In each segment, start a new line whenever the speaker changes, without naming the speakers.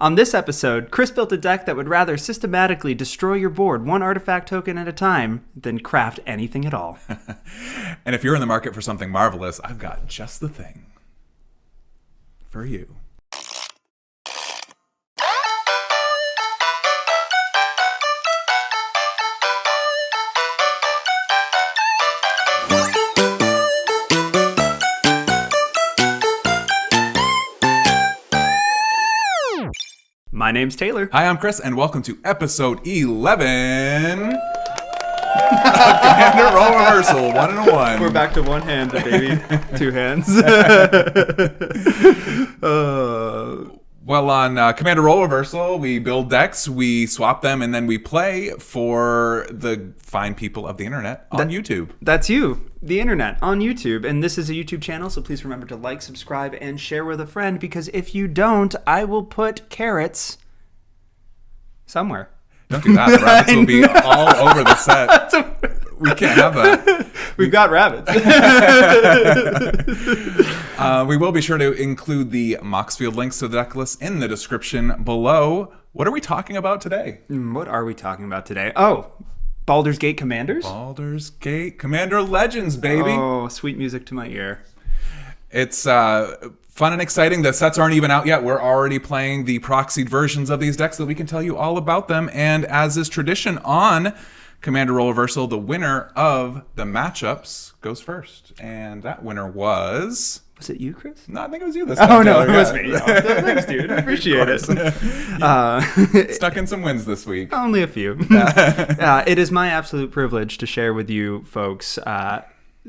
On this episode, Chris built a deck that would rather systematically destroy your board one artifact token at a time than craft anything at all.
And if you're in the market for something marvelous, I've got just the thing for you.
My name's Taylor.
Hi, I'm Chris, and welcome to episode 11 of Commander Role Reversal 1 and a 1.
We're back to one hand, baby. Two hands.
Well, on Commander Role Reversal, we build decks, we swap them, and then we play for the fine people of the internet on YouTube.
That's you, the internet, on YouTube. And this is a YouTube channel, so please remember to like, subscribe, and share with a friend, because if you don't, I will put carrots somewhere.
Don't do that. The rabbits will be all over the set. We can't have that.
We've got rabbits.
We will be sure to include the Moxfield links to the deck list in the description below. What are we talking about today?
What are we talking about today? Oh, Baldur's Gate Commanders?
Baldur's Gate Commander Legends, baby.
Oh, sweet music to my ear.
It's fun and exciting. The sets aren't even out yet. We're already playing the proxied versions of these decks so we can tell you all about them. And as is tradition on Commander Role Reversal, the winner of the matchups goes first. And that winner was...
Was it you, Chris?
No, I think it was you this time.
Oh, no, it was me. Oh, thanks, dude. I appreciate it.
Stuck in some wins this week.
Only a few. It is my absolute privilege to share with you folks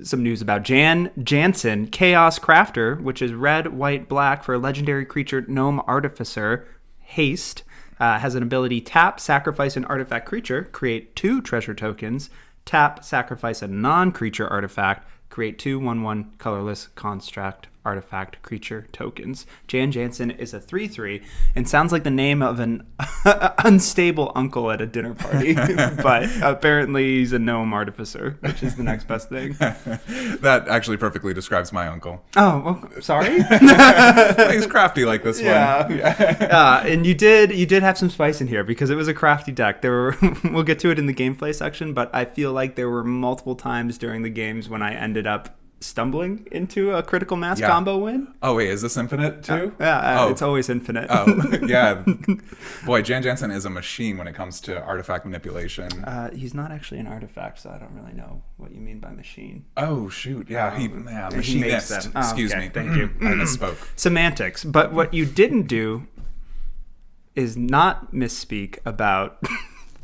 some news about Jansen, Chaos Crafter, which is red, white, black for a legendary creature Gnome Artificer. Haste has an ability: tap, sacrifice an artifact creature, create 2 treasure tokens, tap, sacrifice a non-creature artifact, create 2 1/1 colorless construct artifact creature tokens. Jansen is a 3/3 and sounds like the name of an unstable uncle at a dinner party, but apparently he's a gnome artificer, which is the next best thing.
That actually perfectly describes my uncle.
Oh, well, sorry.
He's crafty like this one.
And you did have some spice in here because it was a crafty deck. We'll get to it in the gameplay section, but I feel like there were multiple times during the games when I ended up stumbling into a critical mass combo win.
Oh, wait, is this infinite too?
It's always infinite.
Oh, yeah. Boy, Jansen is a machine when it comes to artifact manipulation.
He's not actually an artifact, so I don't really know what you mean by machine.
Oh, shoot. Yeah, machinist. Excuse me.
Thank you.
I misspoke.
Semantics. But what you didn't do is not misspeak about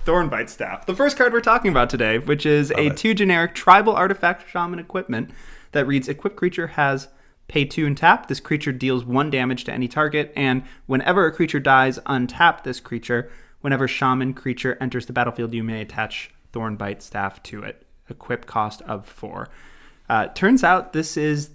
Thornbite Staff, the first card we're talking about today, which is a 2 generic tribal artifact shaman equipment that reads: equipped creature has pay 2 and tap. This creature deals 1 damage to any target, and whenever a creature dies, untap this creature. Whenever shaman creature enters the battlefield, you may attach Thornbite Staff to it. Equip cost of 4. Turns out this is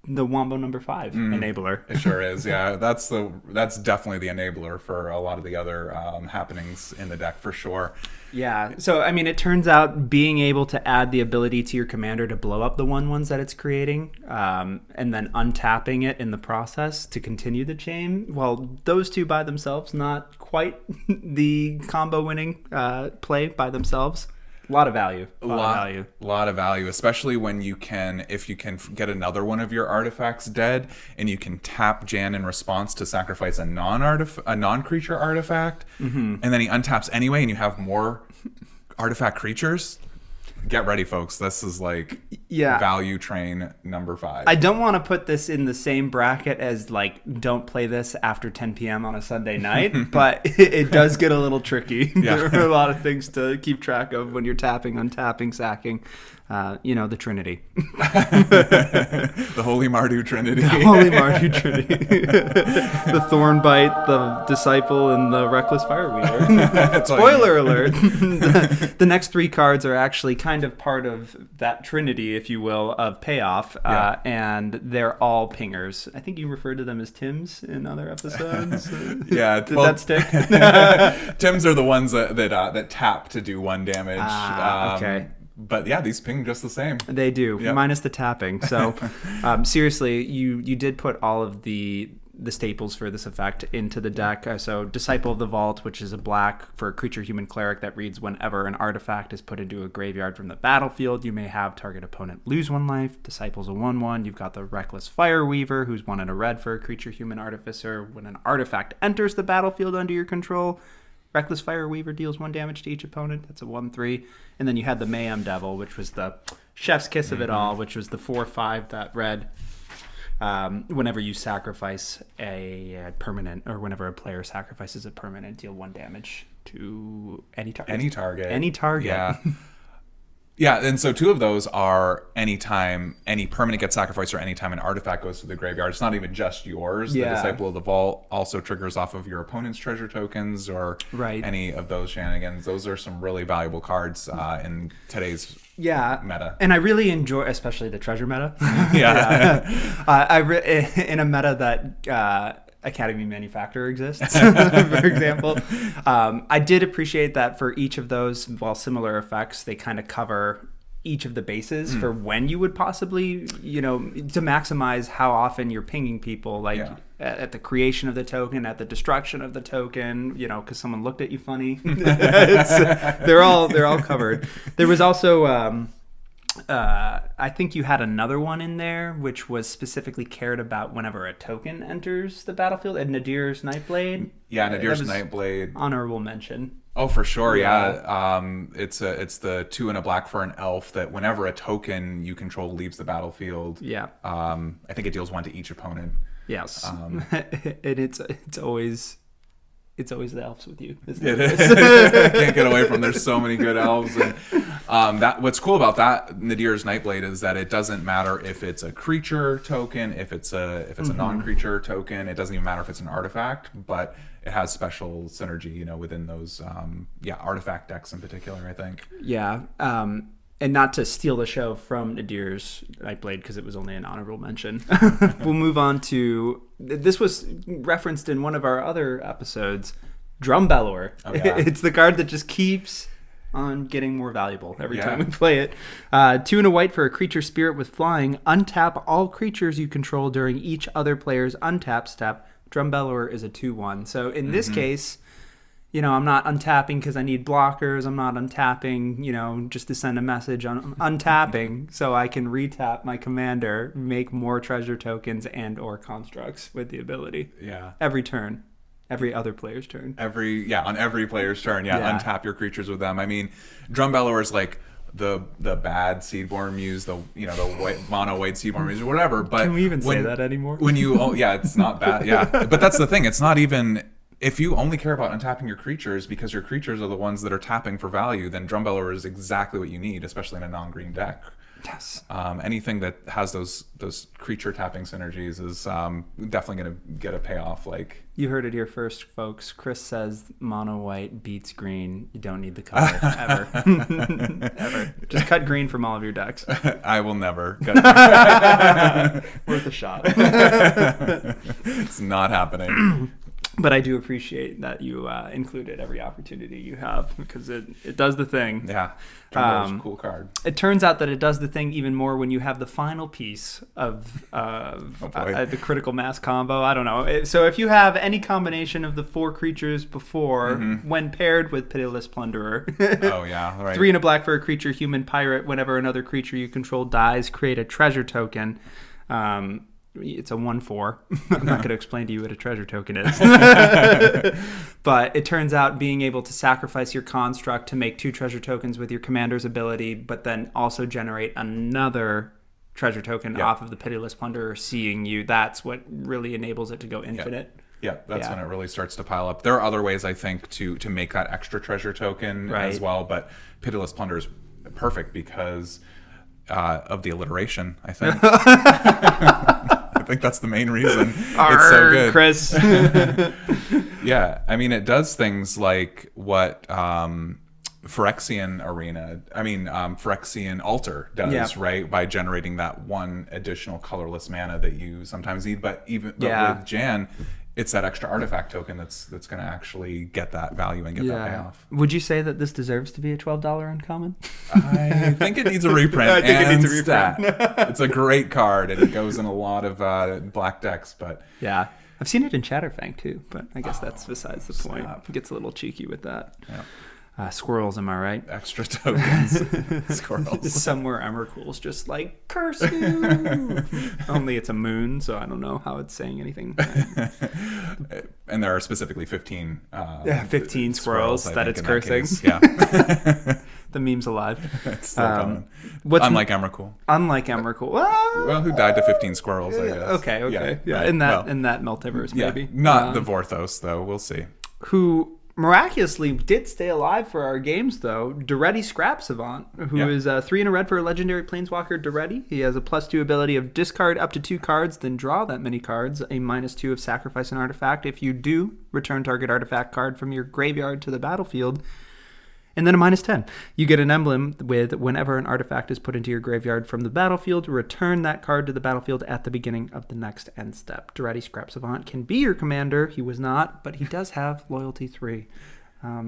the Wombo number 5 enabler.
It sure is. Yeah, that's definitely the enabler for a lot of the other happenings in the deck for sure.
Yeah. So I mean, it turns out being able to add the ability to your commander to blow up the 1/1s that it's creating, and then untapping it in the process to continue the chain. Well, those two by themselves, not quite the combo winning play by themselves. A lot of value. A
lot of value, especially when if you can get another one of your artifacts dead, and you can tap Jan in response to sacrifice a non-creature artifact, and then he untaps anyway, and you have more artifact creatures. Get ready, folks. This is like value train number 5.
I don't want to put this in the same bracket as like don't play this after 10 p.m. on a Sunday night, but it does get a little tricky. There are a lot of things to keep track of when you're tapping, untapping, sacking. The Trinity.
The Holy Mardu Trinity.
The Holy Mardu Trinity. The Thornbite, the Disciple, and the Reckless Fireweaver. Spoiler alert. The next 3 cards are actually kind of part of that Trinity, if you will, of payoff, and they're all pingers. I think you referred to them as Tims in other episodes.
Yeah.
Did that stick?
Tims are the ones that tap to do 1 damage.
Okay.
But yeah, these ping just the same.
They do, minus the tapping. So seriously, you did put all of the the staples for this effect into the deck. So Disciple of the Vault, which is a black for a creature human cleric that reads whenever an artifact is put into a graveyard from the battlefield, you may have target opponent lose 1 life. Disciple's a 1/1. You've got the Reckless Fireweaver, who's 1 and a red for a creature human artificer. When an artifact enters the battlefield under your control, Reckless Fireweaver deals 1 damage to each opponent. That's a 1/3. And then you had the Mayhem Devil, which was the chef's kiss of it all, which was the 4/5 that red. Whenever you sacrifice a permanent, or whenever a player sacrifices a permanent, deal 1 damage to any target. Any target.
Yeah. Yeah, and so 2 of those are anytime any permanent gets sacrificed or anytime an artifact goes to the graveyard. It's not even just yours.
Yeah.
The Disciple of the Vault also triggers off of your opponent's treasure tokens or any of those shenanigans. Those are some really valuable cards in today's meta.
And I really enjoy, especially the treasure meta. In a meta that Academy Manufacturer exists, for example. I did appreciate that for each of those, while similar effects, they kind of cover each of the bases for when you would possibly, to maximize how often you're pinging people, at the creation of the token, at the destruction of the token, because someone looked at you funny. They're all covered. There was also... I think you had another one in there which was specifically cared about whenever a token enters the battlefield. And Nadir's Nightblade.
Yeah, Nadir's Nightblade.
Honorable mention.
Oh, for sure, yeah. It's the 2 and a black for an elf that whenever a token you control leaves the battlefield.
Yeah.
I think it deals 1 to each opponent.
Yes. And it's always the elves with you.
It is. Can't get away from. There's so many good elves. And what's cool about that Nadir's Nightblade is that it doesn't matter if it's a creature token, if it's a non-creature token. It doesn't even matter if it's an artifact, but it has special synergy, within those artifact decks in particular, I think.
Yeah. And not to steal the show from Nadir's Nightblade, because it was only an honorable mention. We'll move on to... This was referenced in one of our other episodes, Drum Bellower. Oh, yeah. It's the card that just keeps on getting more valuable every time we play it. 2 and a white for a creature spirit with flying. Untap all creatures you control during each other player's untap step. Drum Bellower is a 2/1. So in this case... I'm not untapping because I need blockers. I'm not untapping, just to send a message. I'm untapping so I can retap my commander, make more treasure tokens and or constructs with the ability.
Yeah.
Every turn. Every other player's turn.
On every player's turn. Yeah. Untap your creatures with them. I mean, Drum Bellower is like the bad Seedborn Muse, the white, mono white Seedborn Muse or whatever. But
can we even say that anymore?
It's not bad. Yeah. But that's the thing. It's not even... If you only care about untapping your creatures because your creatures are the ones that are tapping for value, then Drum Bellower is exactly what you need, especially in a non-green deck.
Yes.
Anything that has those creature tapping synergies is definitely going to get a payoff. Like
you heard it here first, folks. Chris says mono white beats green. You don't need the color ever. Ever. Just cut green from all of your decks.
I will never cut green.
Worth a shot.
It's not happening.
But I do appreciate that you included every opportunity you have because it does the thing.
Yeah. Is a cool card.
It turns out that it does the thing even more when you have the final piece of the critical mass combo. I don't know. So if you have any combination of the 4 creatures before, when paired with Pitiless Plunderer.
Oh, yeah. Right.
3 and a black for a creature, human pirate. Whenever another creature you control dies, create a treasure token. It's a 1/4. I'm not going to explain to you what a treasure token is. But it turns out being able to sacrifice your construct to make 2 treasure tokens with your commander's ability, but then also generate another treasure token off of the Pitiless Plunderer seeing you, that's what really enables it to go infinite.
Yeah, that's when it really starts to pile up. There are other ways, I think, to make that extra treasure token as well, but Pitiless Plunderer is perfect because of the alliteration, I think. I think that's the main reason. It's so good.
Chris.
Yeah, I mean, it does things like what Phyrexian Altar does, right? By generating that 1 additional colorless mana that you sometimes need. But with Jan, it's that extra artifact token that's going to actually get that value and get that payoff.
Would you say that this deserves to be a $12 uncommon?
I think it needs a reprint. I think it needs a reprint. It's a great card, and it goes in a lot of black decks. But
I've seen it in Chatterfang too, but I guess that's besides the point.
Snap.
It gets a little cheeky with that.
Yeah.
Squirrels, am I right?
Extra tokens. Squirrels.
Somewhere Emrakul's just like, curse you! Only it's a moon, so I don't know how it's saying anything.
And there are specifically 15
15 squirrels that it's cursing.
Yeah.
The meme's alive.
It's still coming. Unlike Emrakul.
Unlike Emrakul.
Well, who died to 15 squirrels, I guess.
Okay. Yeah.
Right.
In that multiverse, maybe.
Not the Vorthos, though. We'll see.
Who miraculously did stay alive for our games, though. Duretti Scrap Savant, who is 3 in a red for a legendary Planeswalker Duretti. He has a +2 ability of discard up to 2 cards, then draw that many cards. A -2 of sacrifice an artifact. If you do, return target artifact card from your graveyard to the battlefield. And then a -10. You get an emblem with whenever an artifact is put into your graveyard from the battlefield, return that card to the battlefield at the beginning of the next end step. Duretti Scrap Savant can be your commander. He was not, but he does have Loyalty 3.
I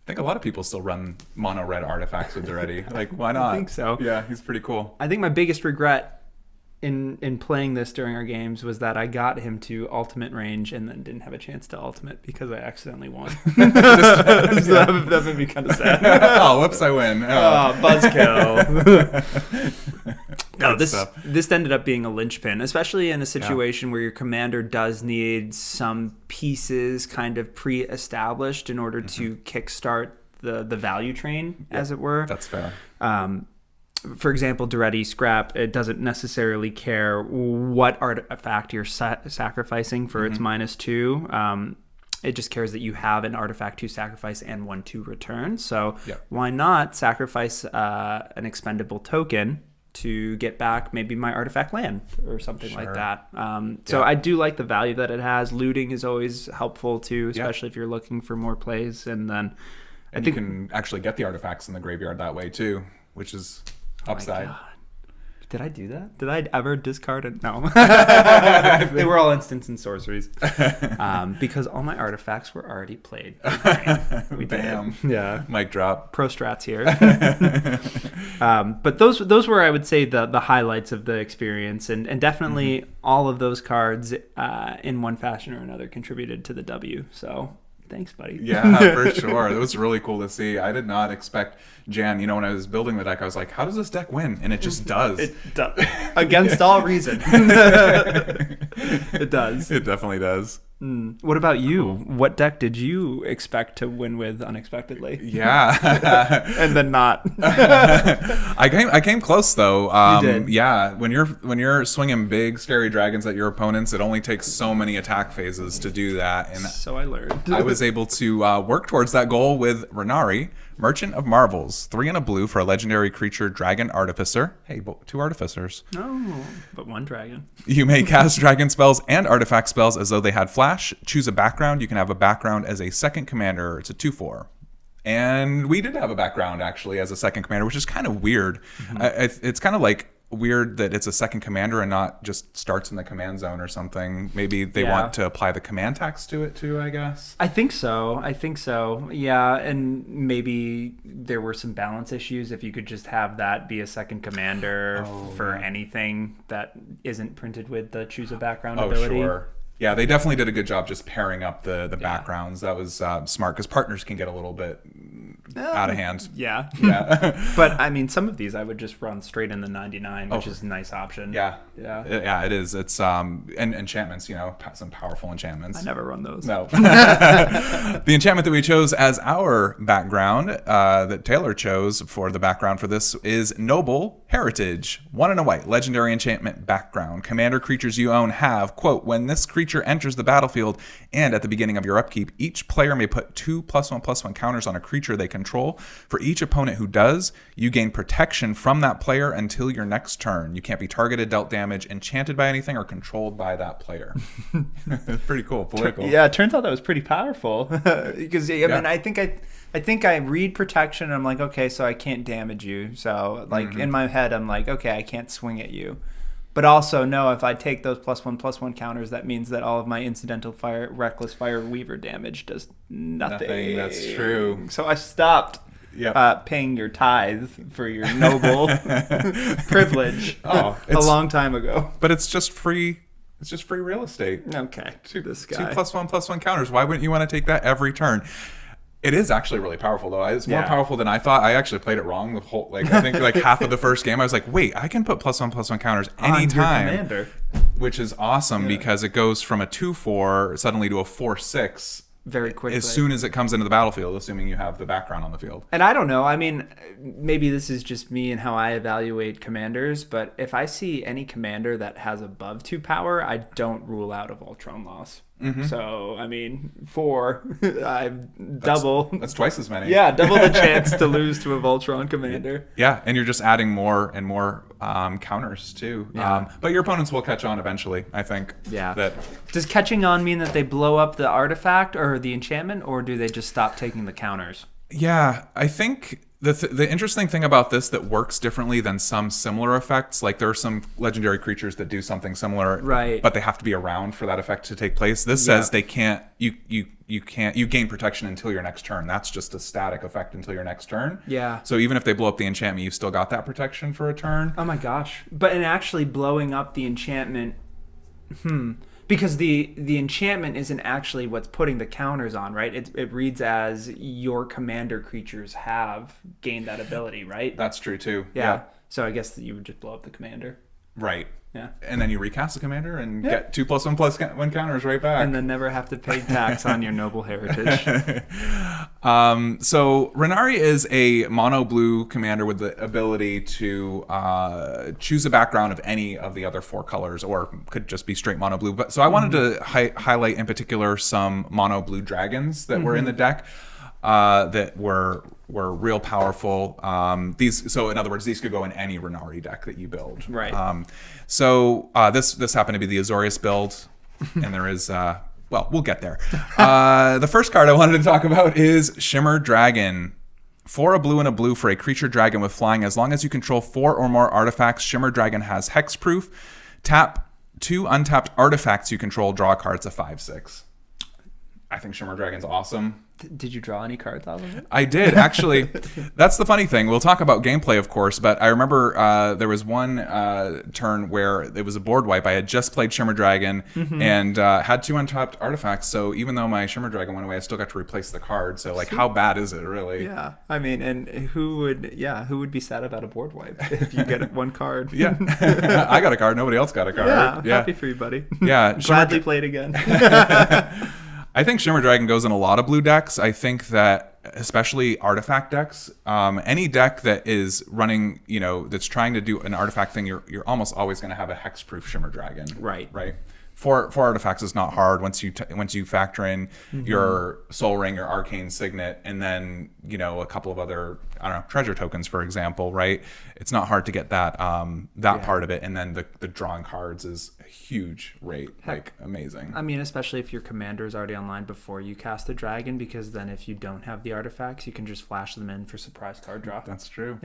think a lot of people still run mono red artifacts with Duretti. Like, why not?
I think so.
Yeah, he's pretty cool.
I think my biggest regret in playing this during our games was that I got him to ultimate range and then didn't have a chance to ultimate because I accidentally won. That made me kind of sad.
Oh, whoops, I win.
Oh, buzzkill. No, this ended up being a linchpin, especially in a situation where your commander does need some pieces kind of pre-established in order to kickstart the value train, as it were.
That's fair.
For example, Duretti Scrap, it doesn't necessarily care what artifact you're sacrificing for its -2. It just cares that you have an artifact to sacrifice and one to return. So why not sacrifice an expendable token to get back maybe my artifact land or something like that. So I do like the value that it has. Looting is always helpful too, especially if you're looking for more plays. And then
I think you can actually get the artifacts in the graveyard that way too, which is upside.
My God. Did I do that? Did I ever discard it? No. They were all instants and sorceries. Because all my artifacts were already played. We
Bam.
did. Yeah.
Mic drop.
Pro strats here. But those were, I would say, the highlights of the experience. And definitely all of those cards in one fashion or another contributed to the W. So thanks, buddy.
Yeah, for sure. It was really cool to see. I did not expect Jan, when I was building the deck, I was like, how does this deck win? And it just does.
It does. Against all reason. It does.
It definitely does.
What about you? What deck did you expect to win with unexpectedly?
Yeah.
And then not.
I came close though.
You did.
Yeah, when you're swinging big scary dragons at your opponents, it only takes so many attack phases to do that. And
so I learned.
I was able to work towards that goal with Renari, Merchant of Marvels, 3 and a blue for a legendary creature, Dragon Artificer. Hey, 2 artificers.
Oh, but 1 dragon.
You may cast dragon spells and artifact spells as though they had flash. Choose a background. You can have a background as a second commander. It's a 2/4. And we did have a background actually as a second commander, which is kind of weird. It's kind of like weird that it's a second commander and not just starts in the command zone or something. Maybe they want to apply the command tax to it too, I guess.
I think so. Yeah, and maybe there were some balance issues if you could just have that be a second commander for anything that isn't printed with the choose a background ability.
Sure. Yeah, they definitely did a good job just pairing up the backgrounds. That was smart because partners can get a little bit out of hand.
Yeah.
Yeah.
But I mean, some of these I would just run straight in the 99, which is a nice option.
Yeah. It is. It's and enchantments. Some powerful enchantments.
I never run those.
No. The enchantment that we chose as our background, that Taylor chose for the background for this, is Noble Heritage. 1 and a white, legendary enchantment background. Commander creatures you own have, quote, when this creature enters the battlefield and at the beginning of your upkeep, each player may put 2 +1/+1 counters on a creature they control. For each opponent who does, you gain protection from that player until your next turn. You can't be targeted, dealt damage, enchanted by anything, or controlled by that player. It's pretty cool. Political.
Yeah, it turns out that was pretty powerful. Because I mean, I think I read protection and I'm like, okay, so I can't damage you. So like in my head, I'm like, okay, I can't swing at you. But also, no, if I take those +1/+1 counters, that means that all of my incidental reckless fire weaver damage does nothing.
That's true.
So I stopped paying your tithe for your noble privilege a long time ago.
But it's just free It's just free real estate.
Okay, this guy.
2+1/+1 counters. Why wouldn't you want to take that every turn? It is actually really powerful, though. It's more powerful than I thought. I actually played it wrong the whole, I think half of the first game. I was like, wait, I can put +1/+1 counters anytime.
On your commander.
Which is awesome because it goes from a 2/4 suddenly to a 4/6
very quickly
as soon as it comes into the battlefield, assuming you have the background on the field.
And I don't know. I mean, maybe this is just me and how I evaluate commanders, but if I see any commander that has above 2 power, I don't rule out a Voltron loss. So, I mean, 4, double.
That's twice as many.
Yeah, double the chance to lose to a Voltron commander.
Yeah, and you're just adding more and more counters, too.
Yeah.
But your opponents will catch on eventually, I think.
Yeah. Does catching on mean that they blow up the artifact or the enchantment, or do they just stop taking the counters?
Yeah, I think the interesting thing about this that works differently than some similar effects, like there are some legendary creatures that do something similar,
right?
But they have to be around for that effect to take place. This says they can't. You gain protection until your next turn. That's just a static effect until your next turn.
Yeah.
So even if they blow up the enchantment, you still got that protection for a turn.
Oh my gosh! But in actually blowing up the enchantment, because the enchantment isn't actually what's putting the counters on, right? It reads as your commander creatures have gained that ability, right?
That's true too.
Yeah. So I guess that you would just blow up the commander.
Right.
Yeah.
And then you recast the commander and get 2+1/+1 counters right back.
And then never have to pay tax on your noble heritage.
So Renari is a mono blue commander with the ability to choose a background of any of the other 4 colors, or could just be straight mono blue. But so I wanted to highlight in particular some mono blue dragons that were in the deck that were real powerful. So in other words, these could go in any Renari deck that you build.
Right.
This happened to be the Azorius build, and there is well, we'll get there. The first card I wanted to talk about is Shimmer Dragon. 4 a blue and a blue for a creature dragon with flying. As long as you control 4 or more artifacts, Shimmer Dragon has hexproof. Tap 2 untapped artifacts you control, draw cards, a 5/6. I think Shimmer Dragon's awesome.
Did you draw any cards out of it?
I did, actually. That's the funny thing. We'll talk about gameplay, of course, but I remember there was one turn where it was a board wipe. I had just played Shimmer Dragon and had 2 untapped artifacts, so even though my Shimmer Dragon went away, I still got to replace the card. So, like, how bad is it, really?
Yeah. I mean, and who would be sad about a board wipe if you get 1 card?
Yeah. I got a card. Nobody else got a card.
Yeah. Happy for you, buddy.
Yeah.
Gladly played again.
I think Shimmer Dragon goes in a lot of blue decks. I think that especially artifact decks, any deck that is running, that's trying to do an artifact thing, you're almost always going to have a hexproof Shimmer Dragon.
Right.
4 artifacts is not hard once you factor in your Soul Ring, your Arcane Signet, and then a couple of other treasure tokens, for example. Right, it's not hard to get that part of it, and then the drawing cards is a huge rate. Heck,
amazing. I mean, especially if your commander is already online before you cast the dragon, because then if you don't have the artifacts, you can just flash them in for surprise card draw.
That's true.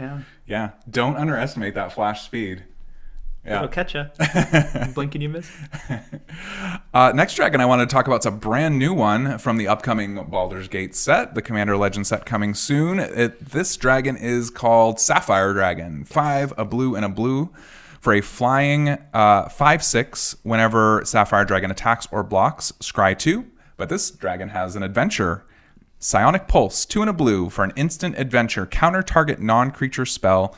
Yeah.
Don't underestimate that flash speed. Yeah.
It'll catch you. Blink and you miss.
Next dragon I wanted to talk about is a brand new one from the upcoming Baldur's Gate set, the Commander Legend set coming soon. This dragon is called Sapphire Dragon. 5 a blue and a blue for a flying 5/6 whenever Sapphire Dragon attacks or blocks, scry 2. But this dragon has an adventure. Psionic Pulse, 2 and a blue for an instant adventure. Counter target non-creature spell.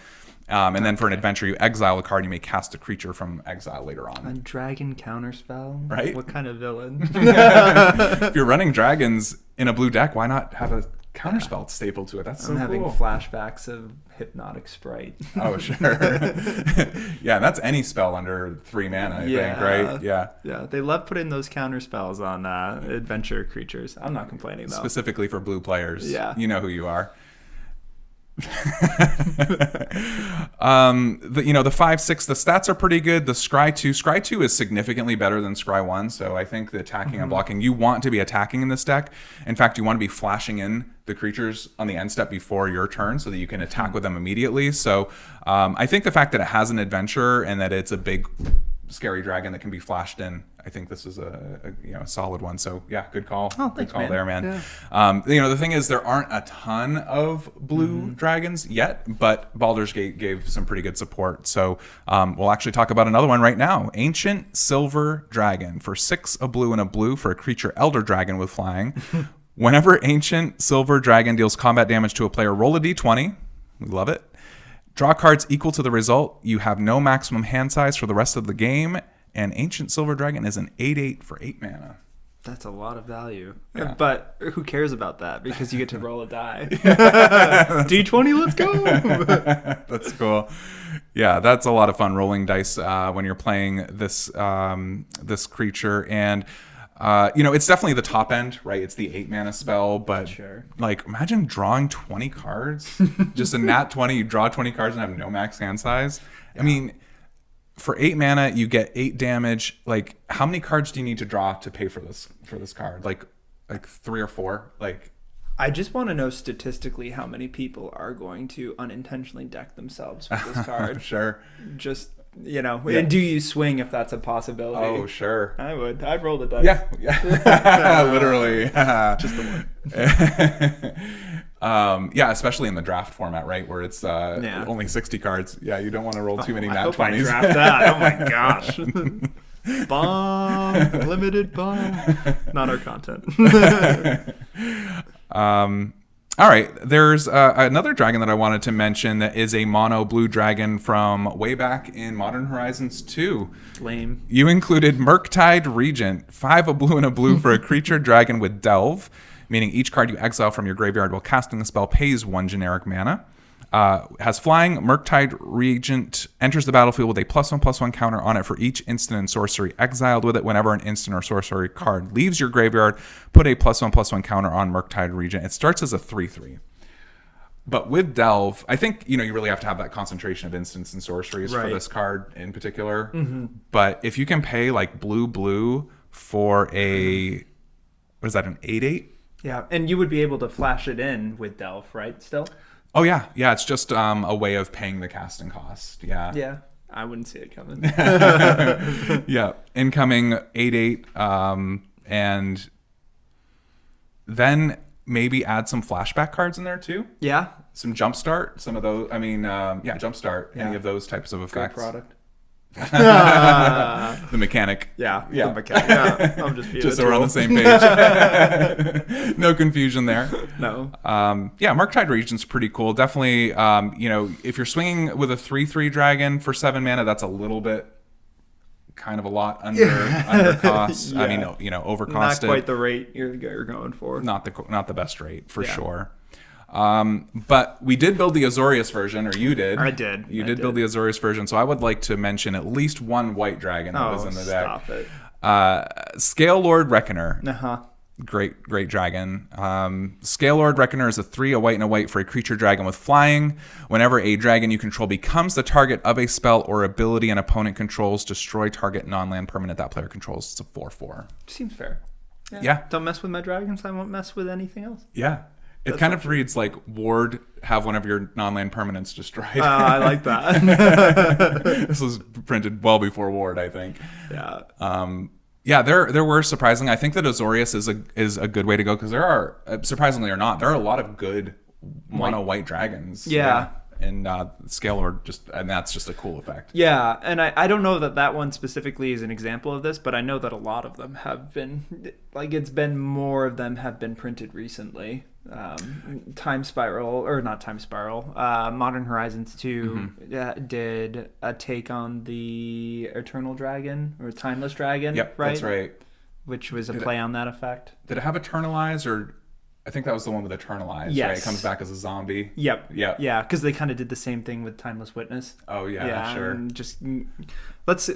And then for an adventure, you exile a card. You may cast a creature from exile later on.
A dragon counterspell?
Right?
What kind of villain?
If you're running dragons in a blue deck, why not have a counterspell stapled to it? That's so cool. I'm having
flashbacks of Hypnotic Sprite.
Oh, sure. Yeah, that's any spell under 3 mana, I think, right? Yeah.
Yeah, they love putting those counterspells on adventure creatures. I'm not complaining, though.
Specifically for blue players.
Yeah.
You know who you are. The 5/6, the stats are pretty good. The scry 2 is significantly better than scry 1, so I think the attacking and blocking, you want to be attacking in this deck. In fact, you want to be flashing in the creatures on the end step before your turn so that you can attack with them immediately. So I think the fact that it has an adventure and that it's a big scary dragon that can be flashed in. I think this is a solid one. So yeah, good call.
Oh,
good
thanks,
call
man.
there, man.
Yeah.
The thing is, there aren't a ton of blue dragons yet, but Baldur's Gate gave some pretty good support. So we'll actually talk about another one right now. Ancient Silver Dragon for 6 a blue and a blue for a creature Elder Dragon with flying. Whenever Ancient Silver Dragon deals combat damage to a player, roll a d20. We love it. Draw cards equal to the result. You have no maximum hand size for the rest of the game. And Ancient Silver Dragon is an 8/8 for 8 mana.
That's a lot of value.
Yeah.
But who cares about that? Because you get to roll a die. D20, let's go.
That's cool. Yeah, that's a lot of fun rolling dice when you're playing this this creature. And it's definitely the top end, right? It's the 8 mana spell, but
Sure.
like imagine drawing 20 cards. Just a nat 20, you draw 20 cards and have no max hand size. Yeah. I mean, for 8 mana, you get 8 damage. Like, how many cards do you need to draw to pay for this card? Like 3 or 4? Like,
I just want to know statistically how many people are going to unintentionally deck themselves with this card.
Sure.
Just, and do you swing if that's a possibility?
Oh, sure.
I would. I'd roll the dice.
Yeah. Literally.
Just the one.
Especially in the draft format, right? Where it's only 60 cards. Yeah, you don't want to roll too many
I
nat
hope I
20s.
draft that. Oh my gosh. Bomb. Limited bomb. Not our content.
All right, there's another dragon that I wanted to mention that is a mono blue dragon from way back in Modern Horizons 2.
Lame.
You included Murktide Regent, 5 a blue and a blue for a creature dragon with Delve, meaning each card you exile from your graveyard while casting the spell pays 1 generic mana. Has flying. Murktide Regent enters the battlefield with a +1/+1 counter on it for each instant and sorcery exiled with it. Whenever an instant or sorcery card leaves your graveyard, put a +1/+1 counter on Murktide Regent. It starts as a 3/3. But with Delve, I think you really have to have that concentration of instants and sorceries for this card in particular. Mm-hmm. But if you can pay like blue for a, what is that, an 8/8?
Yeah, and you would be able to flash it in with Delve, right? Still.
Oh yeah. It's just a way of paying the casting cost. Yeah.
Yeah, I wouldn't see it coming.
Yeah, incoming 8/8, and then maybe add some flashback cards in there too.
Yeah.
Some jumpstart, some of those. I mean, jumpstart. Yeah. Any of those types of effects.
Great product.
The mechanic.
Yeah. The mechanic. Yeah. I'm just
so we're on the same page. No confusion there.
No.
Murktide Regent's pretty cool. Definitely, if you're swinging with a 3/3 dragon for 7 mana, that's a little bit kind of a lot under cost. Yeah. I mean, overcosted.
Not quite the rate you're going for.
Not the best rate for sure. But we did build the Azorius version, or you did.
I did.
You did build the Azorius version, so I would like to mention at least one white dragon that was in the deck.
Stop it.
Scale Lord Reckoner.
Uh-huh.
Great dragon. Scale Lord Reckoner is a 3, a white and a white for a creature dragon with flying. Whenever a dragon you control becomes the target of a spell or ability an opponent controls, destroy target non-land permanent that player controls. It's a 4/4.
Seems fair.
Yeah.
Don't mess with my dragons. I won't mess with anything else.
Yeah. It kind of reads like Ward, have one of your non-land permanents destroyed.
I like that.
This was printed well before Ward, I think.
Yeah.
There were surprisingly, I think that Azorius is a good way to go because there are, surprisingly or not, there are a lot of good mono white dragons.
Yeah.
And Scale Lord and that's just a cool effect.
Yeah, and I don't know that one specifically is an example of this, but I know that a lot of them have been, more of them have been printed recently. Time Spiral, or not Time Spiral, Modern Horizons 2 did a take on the Eternal Dragon, or Timeless Dragon,
Yep,
right?
That's right.
Which was a play on that effect.
Did it have Eternalize, or... I think that was the one with Eternalize,
yes.
right? It comes back as a zombie.
Yep. Yeah, because they kind of did the same thing with Timeless Witness.
Oh, yeah, sure.
And just let's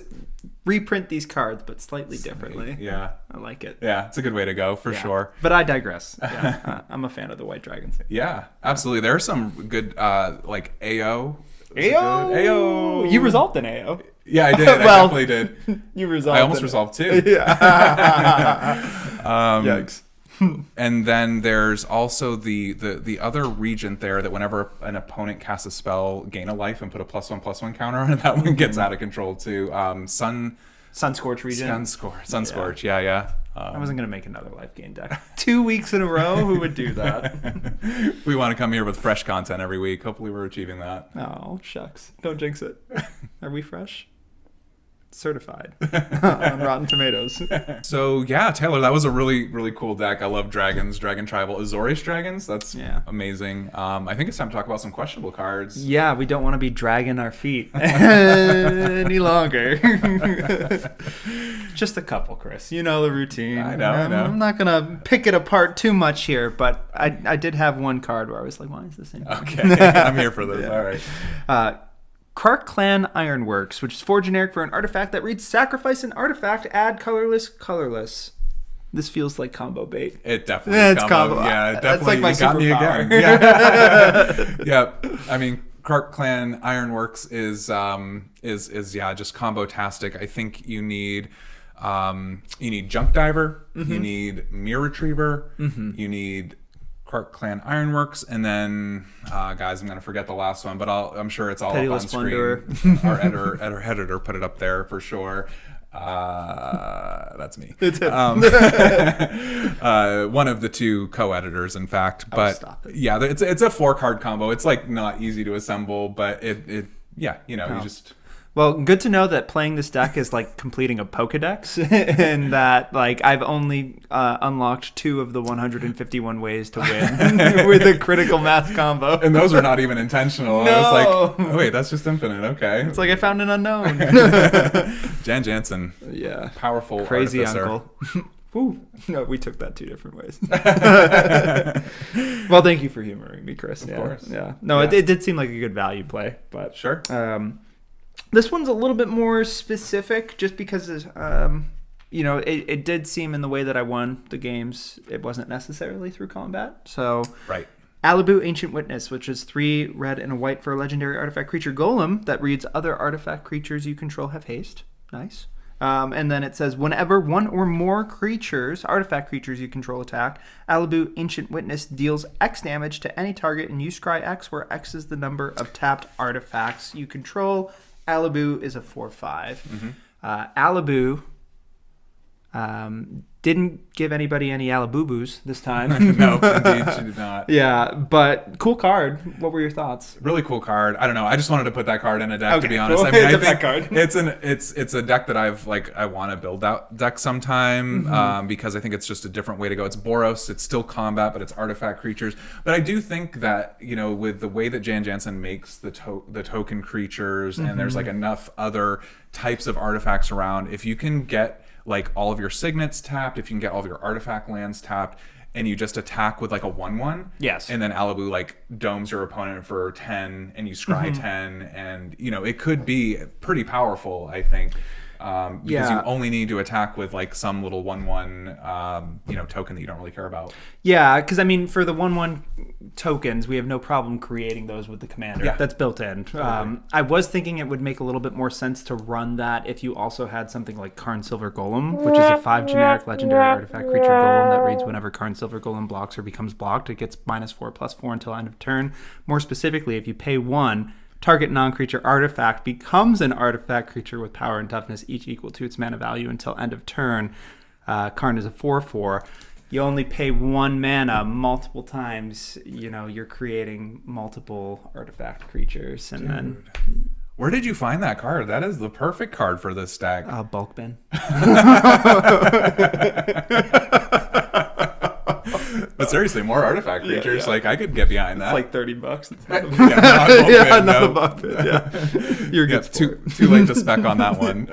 reprint these cards, but slightly differently.
Yeah.
I like it.
Yeah, it's a good way to go, for sure.
But I digress. Yeah, I'm a fan of the White Dragons.
Yeah, absolutely. There are some good, like AO.
AO! You resolved an AO.
Yeah, I did. I definitely did.
You resolved
I almost resolved 2.
Yeah.
Yikes. And then there's also the other regent there that whenever an opponent casts a spell, gain a life and put a +1/+1 counter on it. That one gets out of control too.
Sunscorch Regent.
Sunscorch. Yeah.
I wasn't going to make another life gain deck. 2 weeks in a row? Who would do that?
We want to come here with fresh content every week. Hopefully we're achieving that.
Oh, shucks. Don't jinx it. Are we fresh? Certified on Rotten Tomatoes.
So yeah, Taylor, that was a really, really cool deck. I love dragons, Dragon Tribal, Azorius Dragons. That's amazing. I think it's time to talk about some questionable cards.
Yeah, we don't want to be dragging our feet any longer. Just a couple, Chris. You know the routine.
I know.
I'm not going to pick it apart too much here, but I did have one card where I was like, why is this in here?
Okay, I'm here for this. All right.
Kark Clan Ironworks, which is 4 generic for an artifact that reads sacrifice an artifact, add colorless. This feels like combo bait.
It definitely is combo. Yeah, it definitely.
That's like my superpower.
Me again. Yeah. I mean, Kark Clan Ironworks is just combo-tastic. I think you need Junk Diver, you need Mirror Retriever, you need Kark Clan Ironworks, and then guys, I'm gonna forget the last one, but I'm sure it's all
Pitiless
up on screen. Our editor put it up there for sure. That's me.
It's him.
One of the 2 co-editors, in fact. But yeah, it's a 4-card combo. It's like not easy to assemble, but you just.
Well, good to know that playing this deck is like completing a Pokedex, and that like I've only unlocked 2 of the 151 ways to win with a critical mass combo.
And those are not even intentional.
No.
I was like, oh, wait, that's just infinite. Okay.
It's like I found an unknown.
Jansen.
Yeah.
Powerful
crazy
artificer.
uncle. Ooh. No, we took that 2 different ways. Well, thank you for humoring me, Chris.
Of course.
Yeah. No, it did seem like a good value play, but
sure.
This one's a little bit more specific just because, it did seem in the way that I won the games, it wasn't necessarily through combat. So,
right.
Alibu, Ancient Witness, which is 3 red and a white for a legendary artifact creature golem that reads other artifact creatures you control have haste. Nice. And then it says, whenever 1 or more artifact creatures you control attack, Alibu, Ancient Witness deals X damage to any target and you scry X, where X is the number of tapped artifacts you control. Alibu is a 4/5. Alibu didn't give anybody any Alabubus this time.
No, indeed, she did not.
Yeah, but cool card. What were your thoughts?
Really cool card. I don't know. I just wanted to put that card in a deck, to be honest.
Cool.
I mean, I think
that card.
it's a deck that I want to build out deck sometime because I think it's just a different way to go. It's Boros. It's still combat, but it's artifact creatures. But I do think that, with the way that Jansen makes the token creatures and there's like enough other types of artifacts around, if you can get like all of your signets tapped, if you can get all of your artifact lands tapped, and you just attack with like a 1/1.
Yes.
And then Alibu like domes your opponent for 10 and you scry 10, and it could be pretty powerful, I think. Because you only need to attack with like some little 1/1 token that you don't really care about.
Yeah, because I mean, for the 1/1 tokens, we have no problem creating those with the commander.
Yeah.
That's built in.
Totally.
I was thinking it would make a little bit more sense to run that if you also had something like Karn Silver Golem, which is a 5 generic legendary artifact creature golem that reads whenever Karn Silver Golem blocks or becomes blocked, it gets -4/+4 until end of turn. More specifically, if you pay 1, target non-creature artifact becomes an artifact creature with power and toughness, each equal to its mana value until end of turn. Karn is a 4/4. You only pay 1 mana multiple times. You're creating multiple artifact creatures, and then.
Where did you find that card? That is the perfect card for this deck.
Bulk bin.
But seriously, more artifact creatures. Like, I could get behind that.
It's like $30.
Not
a bulk bin. Yeah, you're good.
Too late to spec on that one.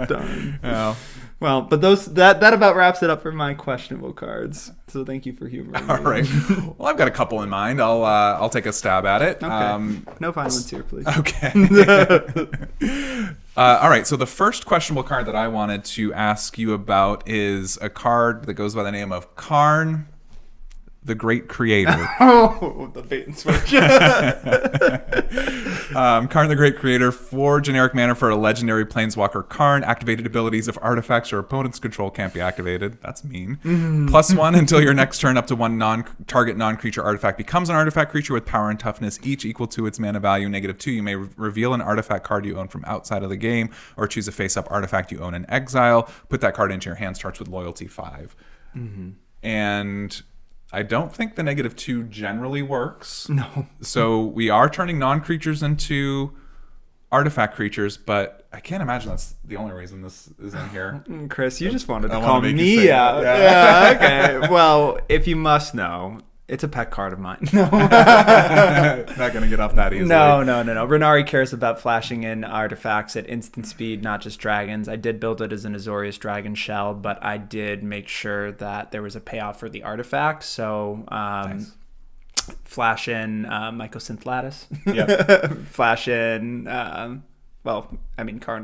Done.
Oh.
Well, but that about wraps it up for my questionable cards. So thank you for humoring me.
All right. Well, I've got a couple in mind. I'll take a stab at it.
Okay. No violence here, please.
Okay. All right. So the first questionable card that I wanted to ask you about is a card that goes by the name of Karn, the Great Creator.
Oh, the bait and switch.
Karn the Great Creator, 4 generic mana for a legendary planeswalker Karn. Activated abilities of artifacts your opponent's control can't be activated. That's mean. +1 until your next turn, up to 1 target non-creature artifact becomes an artifact creature with power and toughness, each equal to its mana value. -2, you may reveal an artifact card you own from outside of the game, or choose a face-up artifact you own in exile. Put that card into your hand, starts with loyalty 5. And I don't think the -2 generally works.
No.
So we are turning non-creatures into artifact creatures, but I can't imagine that's the only reason this is in here.
Chris, you just wanted to
I
call
wanna make you
me
say
out.
that.
Yeah, okay. Well, if you must know, it's a pet card of mine. No.
Not going to get off that easily.
No. Renari cares about flashing in artifacts at instant speed, not just dragons. I did build it as an Azorius dragon shell, but I did make sure that there was a payoff for the artifacts. So,
Nice.
flash in Mycosynth Lattice.
Yep.
Flash in, Karn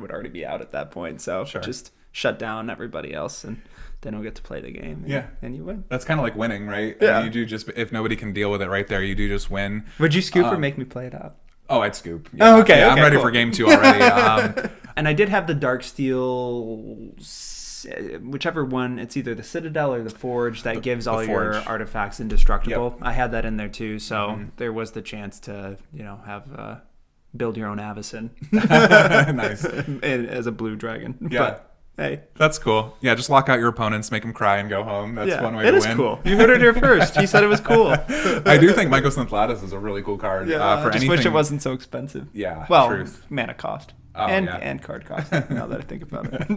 would already be out at that point. So
Sure.
just shut down everybody else and they don't get to play the game. And you win.
That's kind of like winning, right?
Yeah.
And you do just, if nobody can deal with it right there, you do just win.
Would you scoop or make me play it out?
Oh, I'd scoop.
Oh, okay.
Yeah, I'm ready
cool.
for game 2 already.
And I did have the Darksteel, whichever one, it's either the Citadel or the Forge that gives all your
Forge.
artifacts indestructible.
Yep.
I had that in there too, so there was the chance to, have build your own Avacyn.
Nice.
As a blue dragon.
Yeah.
But hey.
That's cool. Yeah, just lock out your opponents, make them cry, and go home. That's one way to win.
It is cool. You heard it here first. He said it was cool.
I do think Mycosynth Lattice is a really cool card.
I
For
just
anything.
wish it wasn't so expensive.
Yeah,
Well,
truth.
mana cost.
Oh,
and card cost, now that I think about it.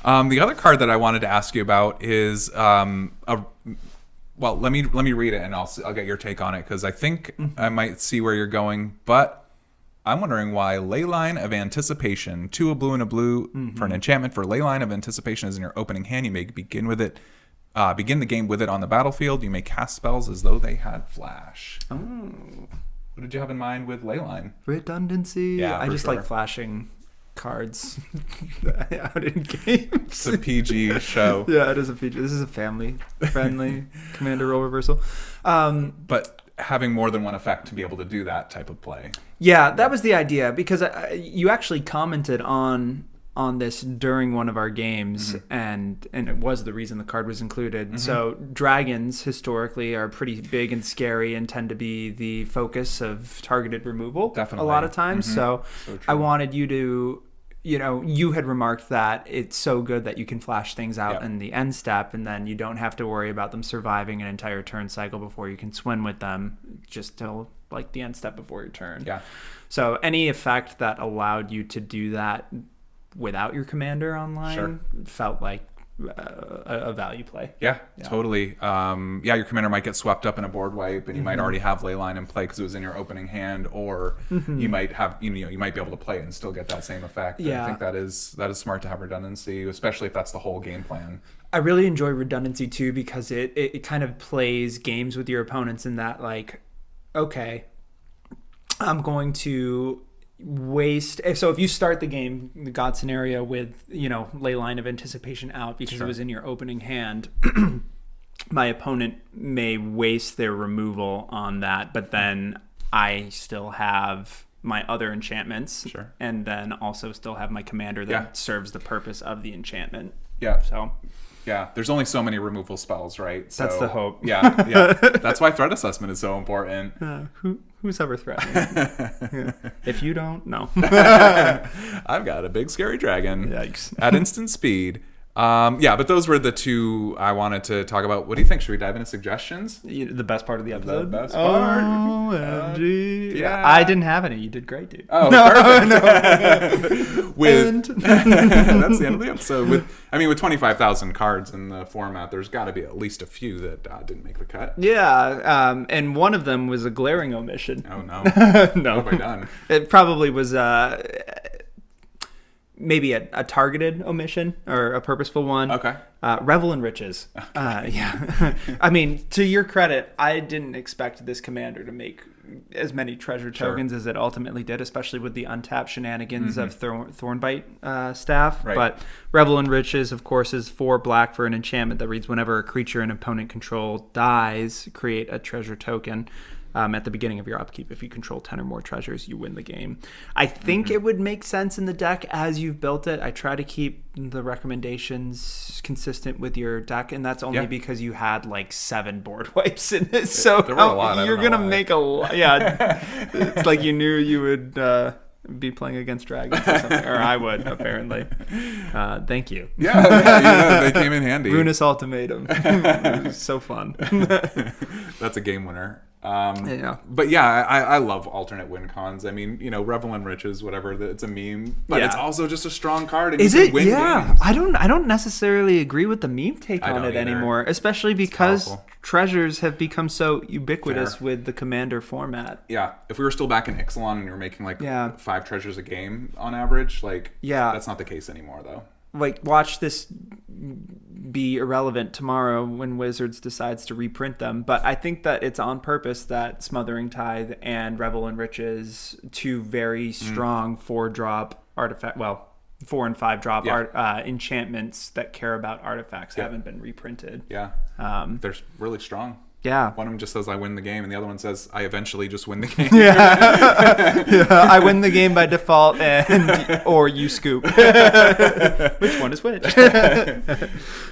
The other card that I wanted to ask you about is let me read it and I'll get your take on it, because I think I might see where you're going, but I'm wondering why Leyline of Anticipation, 2 a blue and a blue for an enchantment. For Leyline of Anticipation is in your opening hand. You may begin the game with it on the battlefield. You may cast spells as though they had flash.
Oh.
What did you have in mind with Leyline?
Redundancy.
Yeah,
I
for
just
sure.
like flashing cards out in games.
It's a PG show.
Yeah, it is a feature. This is a family-friendly commander role reversal.
But having more than one effect to be able to do that type of play.
Yeah, that was the idea, because you actually commented on this during one of our games, and it was the reason the card was included. So dragons historically are pretty big and scary and tend to be the focus of targeted removal.
Definitely.
A lot of times. So I wanted you to, you had remarked that it's so good that you can flash things out in the end step, and then you don't have to worry about them surviving an entire turn cycle before you can swim with them, just till like the end step before your turn.
Yeah.
So any effect that allowed you to do that without your commander online felt like a value play.
Yeah, totally. Your commander might get swept up in a board wipe, and you might already have Leyline in play because it was in your opening hand, or you might have, you might be able to play it and still get that same effect.
Yeah.
I think that is smart to have redundancy, especially if that's the whole game plan.
I really enjoy redundancy too, because it kind of plays games with your opponents in that, like, okay, I'm going to waste. So if you start the game, the God scenario, with Leyline of Anticipation out because it was in your opening hand, my opponent may waste their removal on that, but then I still have my other enchantments, and then also still have my commander that serves the purpose of the enchantment.
Yeah.
So
yeah, there's only so many removal spells, right? So,
that's the hope.
Yeah. That's why threat assessment is so important.
Who's ever threatening? If you don't, no.
I've got a big scary dragon.
Yikes.
At instant speed. But those were the 2 I wanted to talk about. What do you think? Should we dive into suggestions?
The best part of the episode.
The best part.
OMG.
Yeah.
I didn't have any. You did great, dude.
Oh, perfect. That's the end of the episode. With 25,000 cards in the format, there's got to be at least a few that didn't make the cut.
Yeah, and one of them was a glaring omission.
Oh, no.
No.
What have I done?
It probably was maybe a targeted omission or a purposeful one.
Okay.
Revel in Riches. Yeah. I mean, to your credit, I didn't expect this commander to make as many treasure tokens as it ultimately did, especially with the untapped shenanigans of Thornbite staff.
Right.
But Revel in Riches, of course, is 4 black for an enchantment that reads, whenever a creature an opponent control dies, create a treasure token. at the beginning of your upkeep. If you control 10 or more treasures, you win the game. I think it would make sense in the deck as you've built it. I try to keep the recommendations consistent with your deck, and that's only because you had like 7 board wipes in it. So
there were a lot.
You're going to make a lot. Yeah. It's like you knew you would be playing against dragons or something. Or I would, apparently. Thank you.
Yeah, they came in handy.
Runus Ultimatum. It was so fun.
That's a game winner. But yeah, I love alternate win cons. I mean, Revel in Riches, whatever. It's a meme, but it's also just a strong card. And
Is
you
it?
can win
Yeah,
games.
I don't necessarily agree with the meme take on it anymore, especially because treasures have become so ubiquitous with the Commander format.
Yeah, if we were still back in Ixalan and you were making like 5 treasures a game on average, that's not the case anymore though.
Like, watch this be irrelevant tomorrow when Wizards decides to reprint them. But I think that it's on purpose that Smothering Tithe and Revel in Riches, 2 very strong 4-drop artifact, 4 and 5 drop enchantments that care about artifacts haven't been reprinted.
Yeah, they're really strong.
Yeah.
One of them just says, I win the game, and the other one says, I eventually just win the game.
I win the game by default, or you scoop. Which one is which?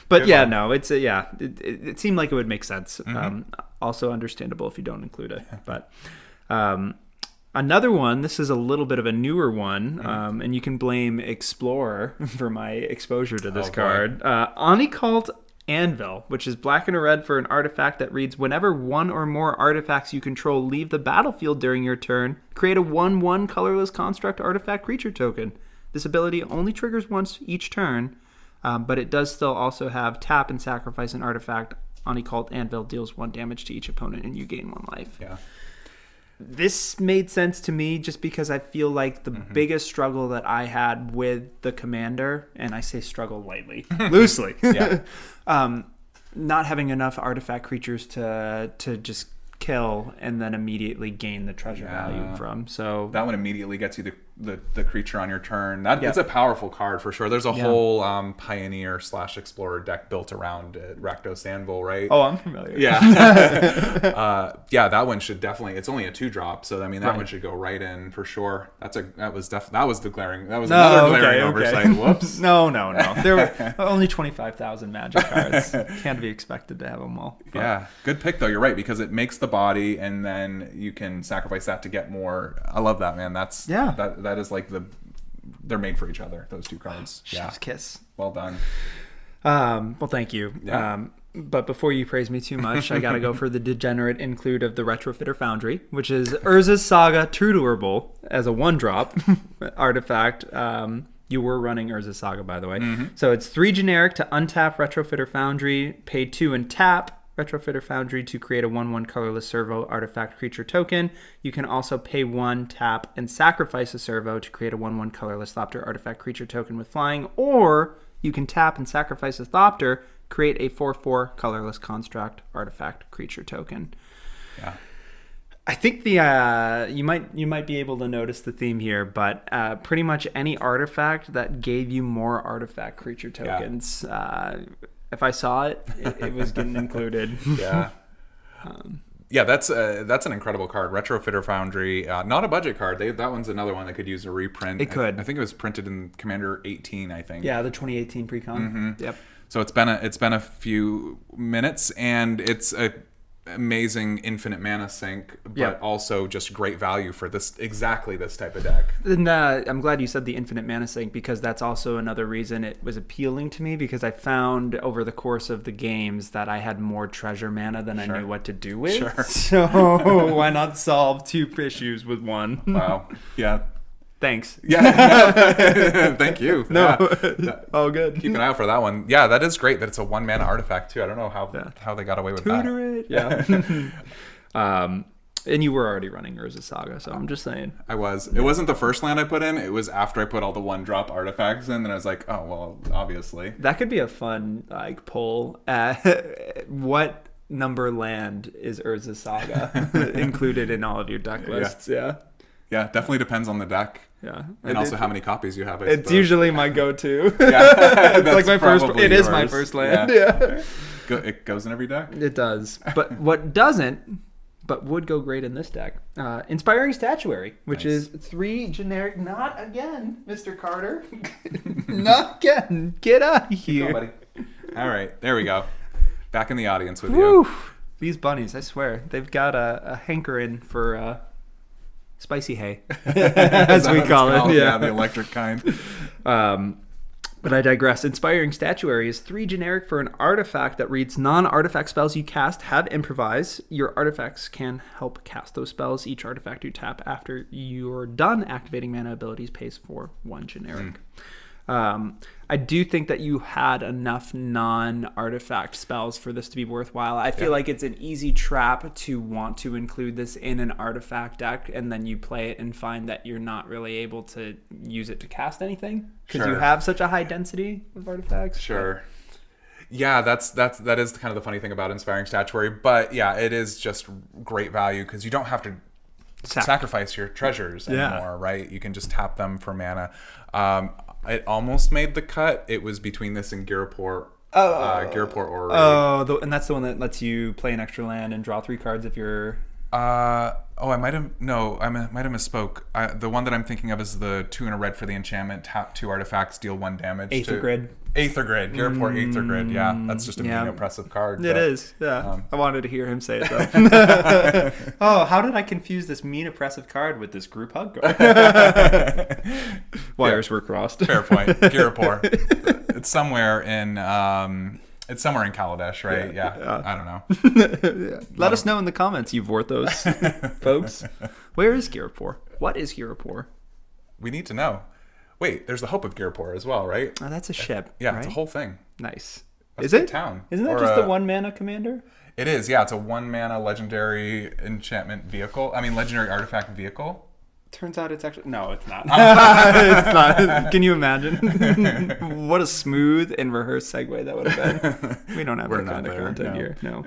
But it seemed like it would make sense. Also understandable if you don't include it. But another one, this is a little bit of a newer one, and you can blame Explorer for my exposure to this card. Onicult Anvil, which is black and a red for an artifact that reads, whenever 1 or more artifacts you control leave the battlefield during your turn, create a 1/1 colorless construct artifact creature token. This ability only triggers once each turn, but it does still also have tap and sacrifice an artifact. Onicult Anvil deals 1 damage to each opponent and you gain 1 life.
Yeah.
This made sense to me just because I feel like the biggest struggle that I had with the Commander, and I say struggle lightly, loosely, not having enough artifact creatures to just kill and then immediately gain the treasure value from. So
that one immediately gets you the creature on your turn. It's a powerful card for sure. There's a whole Pioneer / Explorer deck built around Rakdos Anvil, right?
Oh, I'm familiar.
Yeah. That one should definitely, it's only a 2-drop, so I mean that one should go right in for sure. That was another glaring oversight. Whoops.
No. There were only 25,000 Magic cards. Can't be expected to have them all. But.
Yeah. Good pick though. You're right, because it makes the body and then you can sacrifice that to get more. I love that, man. That is like they're made for each other, those 2 cards.
Chef's kiss.
Well done.
Well, thank you.
Yeah.
But before you praise me too much, I gotta go for the degenerate include of the Retrofitter Foundry, which is Urza's Saga True to Herbal as a 1-drop artifact. You were running Urza's Saga, by the way. So it's 3 generic to untap Retrofitter Foundry, pay 2 and tap Retrofitter Foundry to create a 1/1 colorless servo artifact creature token. You can also pay 1, tap, and sacrifice a servo to create a 1/1 colorless Thopter artifact creature token with flying, or you can tap and sacrifice a Thopter, create a 4/4 colorless construct artifact creature token.
Yeah.
I think you might be able to notice the theme here, but pretty much any artifact that gave you more artifact creature tokens. If I saw it, it was getting included.
Yeah. That's an incredible card. Retrofitter Foundry, not a budget card. That one's another one that could use a reprint.
It could.
I think it was printed in Commander 18, I think.
Yeah, the 2018 pre-con. Yep.
So it's been a few minutes, and it's a amazing infinite mana sink, but also just great value for exactly this type of deck.
And I'm glad you said the infinite mana sink, because that's also another reason it was appealing to me, because I found over the course of the games that I had more treasure mana than I knew what to do with.
Sure.
So why not solve 2 issues with 1?
Wow. Yeah.
Thanks.
Yeah. Thank you.
No. All good.
Keep an eye out for that one. Yeah, that is great that it's a 1-mana artifact too. I don't know how they got away with
Tutor
that.
it. Yeah. And you were already running Urza's Saga, so I'm just saying.
I was. It wasn't the first land I put in. It was after I put all the 1-drop artifacts in, and I was like, oh, well, obviously.
That could be a fun poll. What number land is Urza's Saga included in all of your deck lists? Yeah.
Yeah, definitely depends on the deck.
Yeah.
And also how many copies you have.
It's usually my go-to.
Yeah.
It's like my first. It is my first land. Yeah.
It goes in every deck?
It does. But what doesn't but would go great in this deck. Inspiring Statuary, which is 3 generic. Not again, Mr. Carter. Not again. Get out of here.
Go, buddy. All right, there we go. Back in the audience with
Woo.
you.
These bunnies, I swear, they've got a hankering for spicy hay, as we call it.
Yeah, the electric kind.
But I digress. Inspiring Statuary is 3 generic for an artifact that reads non-artifact spells you cast have improvise. Your artifacts can help cast those spells. Each artifact you tap after you're done activating mana abilities pays for 1 generic. I do think that you had enough non-artifact spells for this to be worthwhile. I feel like it's an easy trap to want to include this in an artifact deck, and then you play it and find that you're not really able to use it to cast anything because you have such a high density of artifacts.
Sure. Yeah, that is kind of the funny thing about Inspiring Statuary. But yeah, it is just great value because you don't have to sacrifice your treasures anymore, right? You can just tap them for mana. It almost made the cut. It was between this and Girapor. Girapor Orrery.
And that's the one that lets you play an extra land and draw 3 cards if you're...
I might have misspoke. The one that I'm thinking of is the 2 and a red for the enchantment. Tap 2 artifacts, deal 1 damage.
Aether Grid.
Girapor Aether Grid. Yeah, that's just a mean oppressive card.
It is. Yeah, I wanted to hear him say it though. Oh, how did I confuse this mean oppressive card with this group hug card? Wires were crossed.
Fair point. Girapor. It's somewhere in Kaladesh, right? Yeah. I don't know.
Let us know in the comments, you Vorthos folks. Where is Girapor? What is Girapor?
We need to know. Wait, there's the Hope of Girapor as well, right?
Oh, that's a ship.
Yeah,
right?
it's a whole thing.
Nice.
That's
is it?
Town.
Isn't that just the 1 mana commander?
It is, yeah. It's a 1 mana legendary enchantment vehicle. I mean, legendary artifact vehicle.
Turns out it's actually... No, it's not. It's not. Can you imagine? What a smooth and rehearsed segue that would have been. We don't have that kind of content here. No.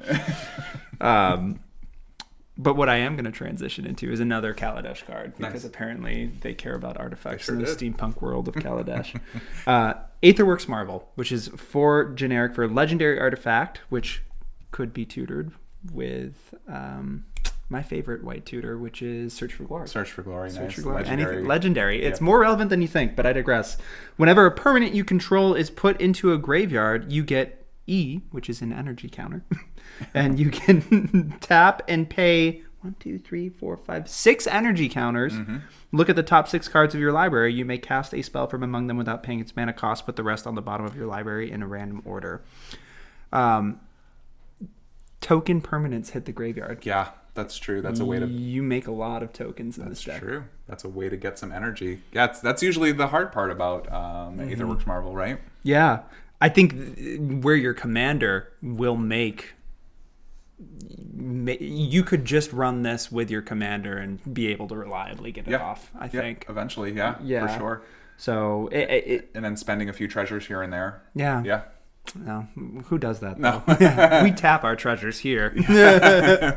But what I am going to transition into is another Kaladesh card, because apparently they care about artifacts in the steampunk world of Kaladesh. Aetherworks Marvel, which is 4 generic for legendary artifact, which could be tutored with my favorite white tutor, which is Search for Glory.
Search for Glory,
Search
nice.
for Glory.
Legendary.
Anything legendary. It's more relevant than you think, but I digress. Whenever a permanent you control is put into a graveyard, you get E, which is an energy counter. And you can tap and pay 6 energy counters. Look at the top 6 cards of your library. You may cast a spell from among them without paying its mana cost. Put the rest on the bottom of your library in a random order. Token permanents hit the graveyard.
Yeah, that's true. That's a way to...
You make a lot of tokens in this deck.
That's true. That's a way to get some energy. Yeah, that's usually the hard part about Aetherworks Marvel, right?
Yeah. I think where your commander will make... You could just run this with your commander and be able to reliably get it off, I think.
Eventually, for sure.
So
and then spending a few treasures here and there.
Yeah. No, who does that?
No.
We tap our treasures here.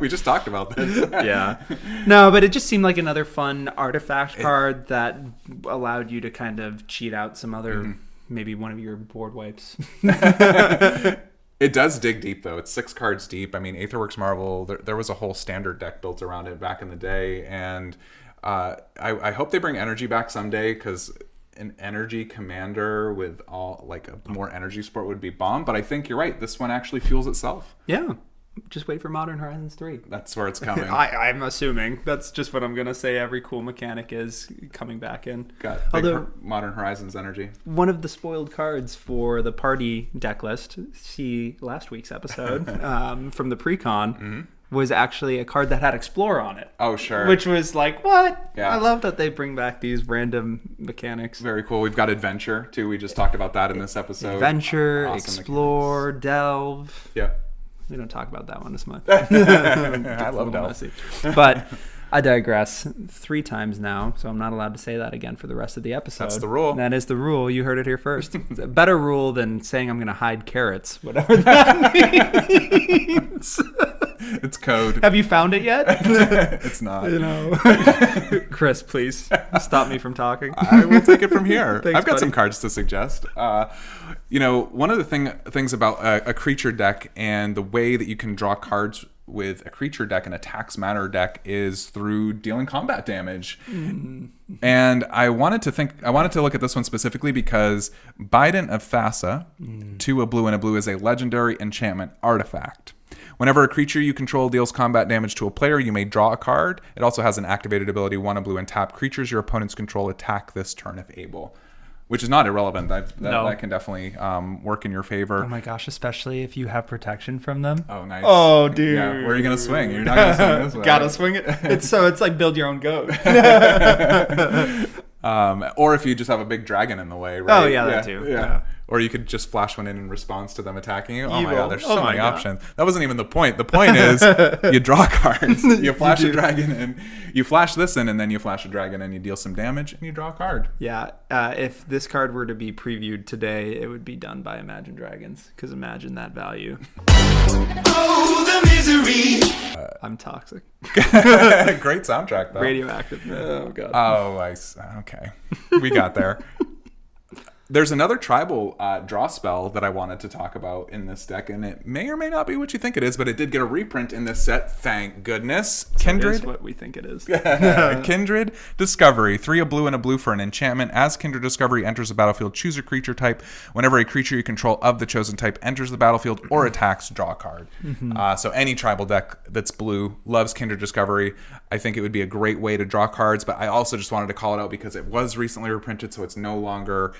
We just talked about this.
Yeah. No, but it just seemed like another fun artifact card that allowed you to kind of cheat out some other, maybe one of your board wipes.
It does dig deep, though. It's 6 cards deep. I mean, Aetherworks Marvel, there was a whole standard deck built around it back in the day. And I hope they bring energy back someday, because an energy commander with all like a more energy support would be bomb. But I think you're right. This one actually fuels itself.
Yeah. Just wait for Modern Horizons 3.
That's where it's coming.
I'm assuming. That's just what I'm going to say. Every cool mechanic is coming back in.
Got big Modern Horizons energy.
One of the spoiled cards for the party deck list, see last week's episode, from the pre-con, was actually a card that had Explore on it.
Oh, sure.
Which was like, what?
Yeah.
I love that they bring back these random mechanics.
Very cool. We've got Adventure, too. We just talked about that in this episode.
Adventure, awesome Explore, mechanics. Delve.
Yeah.
We don't talk about that one as much.
I love Delve.
But I digress 3 times now, so I'm not allowed to say that again for the rest of the episode.
That's the rule.
That is the rule. You heard it here first. It's a better rule than saying I'm going to hide carrots, whatever that means.
It's code.
Have you found it yet?
It's not.
Chris, please stop me from talking.
I will take it from here.
Thanks,
I've got
buddy.
some cards to suggest. One of the things about a creature deck and the way that you can draw cards with a creature deck, an attacks matter deck, is through dealing combat damage. And I wanted to look at this one specifically because Bident of Thassa, 2 a blue and a blue, is a legendary enchantment artifact. Whenever a creature you control deals combat damage to a player, you may draw a card. It also has an activated ability, 1 a blue, and tap creatures your opponents control attack this turn if able. Which is not irrelevant. That can definitely work in your favor.
Oh my gosh, especially if you have protection from them.
Oh, nice.
Oh, dude.
Yeah, where are you going to swing? You're not going to swing this way.
Gotta swing it. It's like build your own goat.
Or if you just have a big dragon in the way, right?
Oh, yeah, that too. Yeah.
Or you could just flash one in response to them attacking you. Oh
Evil.
my god, there's so many options. That wasn't even the point. The point is you draw cards. You flash a dragon in. You flash this in, and then you flash a dragon and you deal some damage and you draw a card.
Yeah. If this card were to be previewed today, it would be done by Imagine Dragons. Because imagine that value. Oh, the misery. I'm toxic.
Great soundtrack, though.
Radioactive. Oh, God.
Oh, okay. We got there. There's another tribal draw spell that I wanted to talk about in this deck, and it may or may not be what you think it is, but it did get a reprint in this set. Thank goodness. Kindred.
That is what we think it is.
Kindred Discovery. 3 a blue and a blue for an enchantment. As Kindred Discovery enters the battlefield, choose a creature type. Whenever a creature you control of the chosen type enters the battlefield or attacks, draw a card. So any tribal deck that's blue loves Kindred Discovery. I think it would be a great way to draw cards, but I also just wanted to call it out because it was recently reprinted, so it's no longer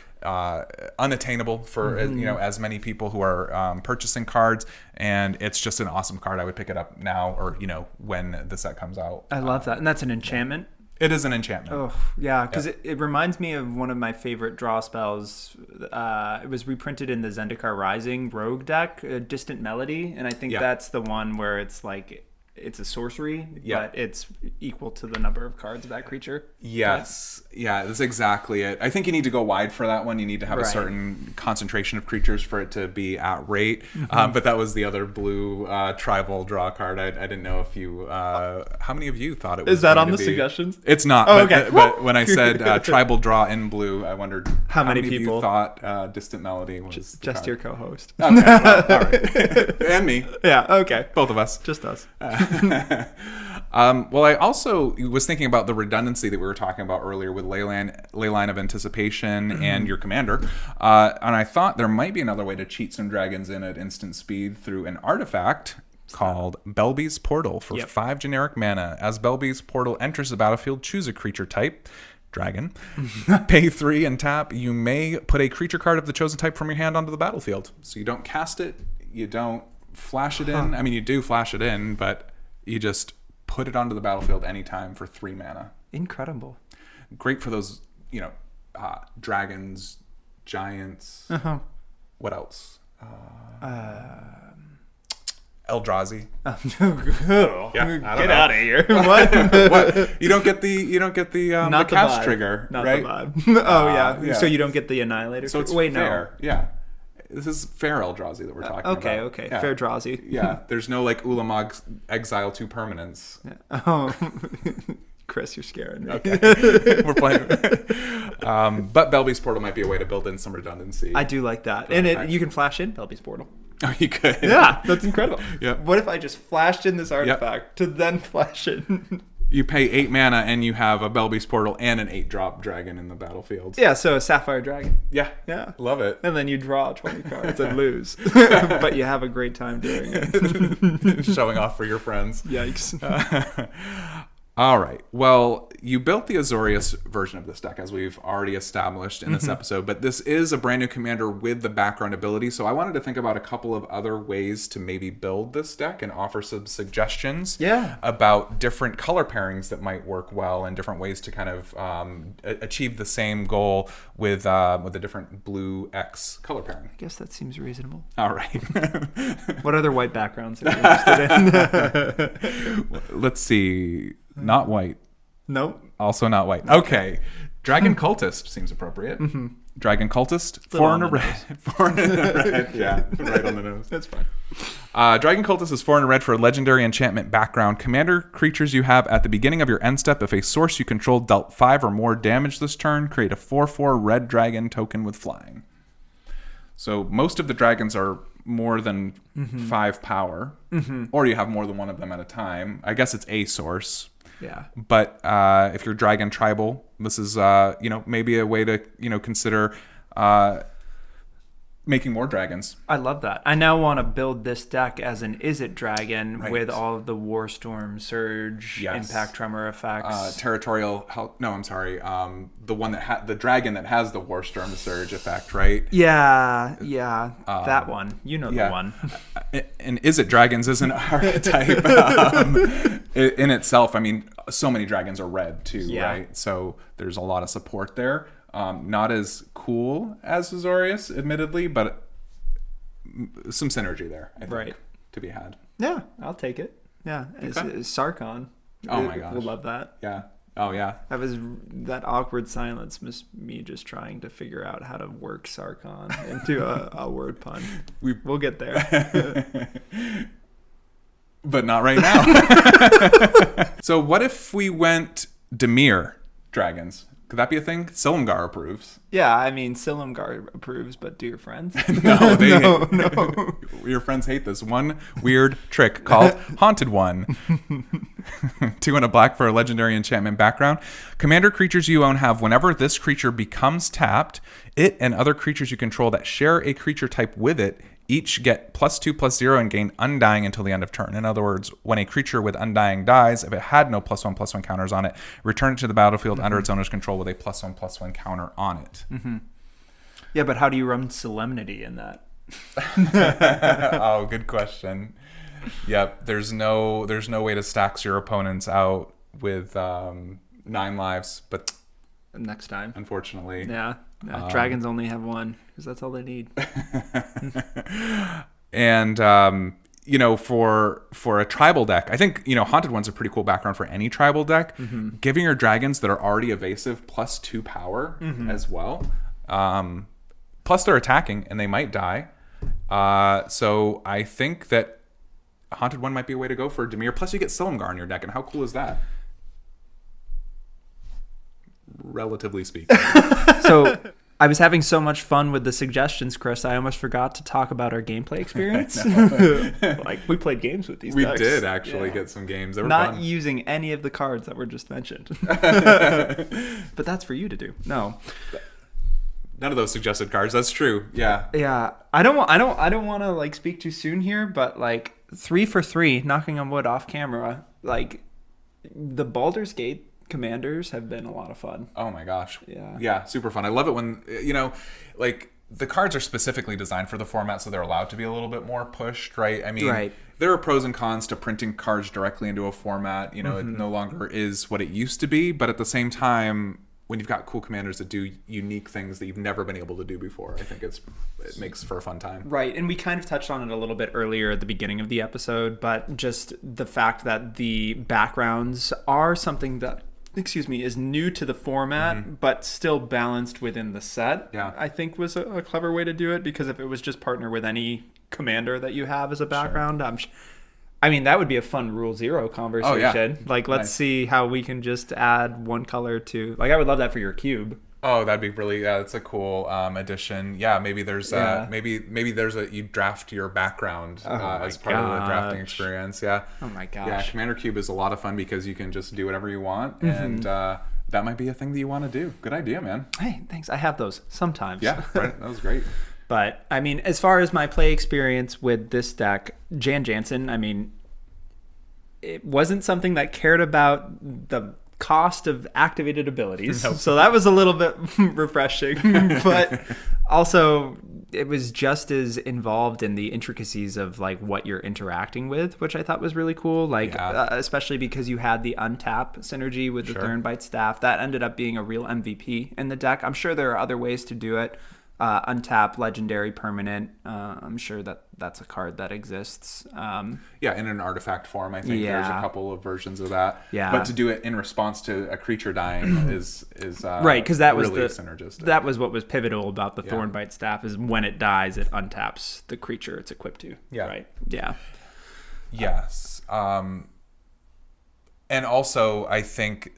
unattainable for as many people who are purchasing cards, and it's just an awesome card. I would pick it up now or when the set comes out.
I love that. And that's an enchantment.
It is an enchantment.
Oh yeah, because it reminds me of one of my favorite draw spells. It was reprinted in the Zendikar Rising Rogue deck, Distant Melody, and I think that's the one where it's like it's a sorcery, but it's equal to the number of cards of that creature.
Yes. Yeah, that's exactly it. I think you need to go wide for that one. You need to have a certain concentration of creatures for it to be at rate. But that was the other blue tribal draw card. I didn't know if you... how many of you thought it was
Is that on the suggestions?
It's not.
Oh,
but,
okay.
But when I said tribal draw in blue, I wondered
how many people
of you thought Distant Melody was
just your co-host.
Okay, well, all right. And me.
Yeah, okay.
Both of us.
Just us.
Well, I also was thinking about the redundancy that we were talking about earlier with Leyline of Anticipation and your commander. And I thought there might be another way to cheat some dragons in at instant speed through an artifact called Belby's Portal for 5 generic mana. As Belby's Portal enters the battlefield, choose a creature type. Dragon. Pay 3 and tap. You may put a creature card of the chosen type from your hand onto the battlefield. So you don't cast it. You don't flash it in. I mean, you do flash it in, but you just put it onto the battlefield anytime for 3 mana.
Incredible.
Great for those, dragons, giants. What else? Eldrazi.
Get out of here. What?
You don't get the cast trigger,
not
right?
The vibe. So you don't get the Annihilator.
So it's fair. No. Yeah. This is fair Eldrazi that we're talking about.
Okay. Yeah. Fair Drazi.
Yeah. There's no Ulamog exile 2 permanents.
Yeah. Oh. Chris, you're scaring me.
Okay. We're playing. But Belby's Portal might be a way to build in some redundancy.
I do like that. And you can flash in Belby's Portal.
Oh, you could.
Yeah, that's incredible.
Yep.
What if I just flashed in this artifact to then flash in?
You pay 8 mana and you have a Belby's Portal and an 8-drop dragon in the battlefield.
Yeah, so a Sapphire Dragon.
Yeah. Love it.
And then you draw 20 cards and lose. But you have a great time doing it.
Showing off for your friends.
Yikes.
All right. Well, you built the Azorius version of this deck, as we've already established in this episode, but this is a brand new commander with the background ability, so I wanted to think about a couple of other ways to maybe build this deck and offer some suggestions about different color pairings that might work well and different ways to kind of achieve the same goal with a different blue X color pairing.
I guess that seems reasonable.
All right.
What other white backgrounds are you interested in?
Let's see. Not white.
Nope.
Also not white. Okay. Dragon Cultist seems appropriate. Dragon Cultist, 4 and a red. 4 and a red. Yeah, right on the nose.
That's fine.
Dragon Cultist is 4 and a red for a legendary enchantment background. Commander creatures you have at the beginning of your end step. If a source you control dealt 5 or more damage this turn, create a 4/4 red dragon token with flying. So most of the dragons are more than 5 power, or you have more than one of them at a time. I guess it's a source.
Yeah.
But if you're Dragon Tribal, this is maybe a way to consider making more dragons.
I love that. I now want to build this deck as an Izzet Dragon
Right.
with all of the Warstorm, Surge, Impact Tremor effects.
Territorial. No, I'm sorry. The one that the dragon that has the Warstorm Surge effect, right?
Yeah, that one. You know the one.
And Izzet Dragons is an archetype in itself. I mean, so many dragons are red too, right? So there's a lot of support there. Not as cool as Azorius, admittedly, but some synergy there, I think, to be had.
Yeah, I'll take it. Yeah,
Okay.
Sarkon.
Oh my gosh.
We'll love that.
Yeah. Oh yeah.
That awkward silence was me just trying to figure out how to work Sarkon into a word pun. We'll get there.
But not right now. So what if we went Dimir dragons? Could that be a thing? Silumgar approves.
Yeah, I mean, Silumgar approves, but do your friends?
No,
No.
Your friends hate this one weird trick called Haunted One. 2 and a black for a legendary enchantment background. Commander creatures you own have, whenever this creature becomes tapped, it and other creatures you control that share a creature type with it each get +2/+0 and gain Undying until the end of turn. In other words, when a creature with Undying dies, if it had no +1/+1 counters on it, return it to the battlefield under its owner's control with a +1/+1 counter on it.
Yeah, but how do you run Solemnity in that?
Oh, good question. Yep, there's no way to stack your opponents out with 9 lives, but
Next time.
unfortunately,
Yeah. Dragons only have 1 because that's all they need.
And for a tribal deck, I think Haunted One's a pretty cool background for any tribal deck. Giving your dragons that are already evasive +2 power as well. Plus they're attacking and they might die. So I think that Haunted One might be a way to go for Dimir. Plus you get Silumgar in your deck, and how cool is that? Relatively speaking.
So I was having so much fun with the suggestions, Chris, I almost forgot to talk about our gameplay experience. Like, we played games with these
We
decks.
did actually get some games. They were
Not
fun.
using any of the cards that were just mentioned. But that's for you to do. No.
None of those suggested cards. That's true. Yeah.
Yeah. I don't want to like speak too soon here, but like 3 for 3, knocking on wood off camera, like the Baldur's Gate commanders have been a lot of fun.
Oh my gosh.
Yeah,
super fun. I love it when like the cards are specifically designed for the format, so they're allowed to be a little bit more pushed, right? I mean, there are pros and cons to printing cards directly into a format. It no longer is what it used to be, but at the same time, when you've got cool commanders that do unique things that you've never been able to do before, I think it makes for a fun time. Right,
and we kind of touched on it a little bit earlier at the beginning of the episode, but just the fact that the backgrounds are something that is new to the format, but still balanced within the set.
Yeah.
I think was a clever way to do it, because if it was just partner with any commander that you have as a background, I mean, that would be a fun Rule Zero conversation.
Oh, yeah.
Like, let's see how we can just add one color to, like, I would love that for your cube.
Oh, that'd be really, that's a cool addition. Yeah, maybe there's maybe there's you draft your background as part of the drafting experience. Yeah.
Oh my gosh.
Yeah, Commander Cube is a lot of fun because you can just do whatever you want, and that might be a thing that you want to do. Good idea, man.
Hey, thanks. I have those sometimes.
Yeah, right. That was great.
But I mean, as far as my play experience with this deck, Jansen, I mean, it wasn't something that cared about the cost of activated abilities. Nope. So that was a little bit refreshing, but also it was just as involved in the intricacies of like what you're interacting with, which I thought was really cool. Like, especially because you had the untap synergy with the Thornbite Staff. That ended up being a real MVP in the deck. I'm sure there are other ways to do it. Untap, legendary, permanent. I'm sure that's a card that exists.
Yeah, in an artifact form, I think there's a couple of versions of that.
Yeah,
but to do it in response to a creature dying is
right, because that was
really synergistic.
That was what was pivotal about the Thornbite Staff, is when it dies, it untaps the creature it's equipped to.
Yeah.
Right. Yeah.
Yes. And also, I think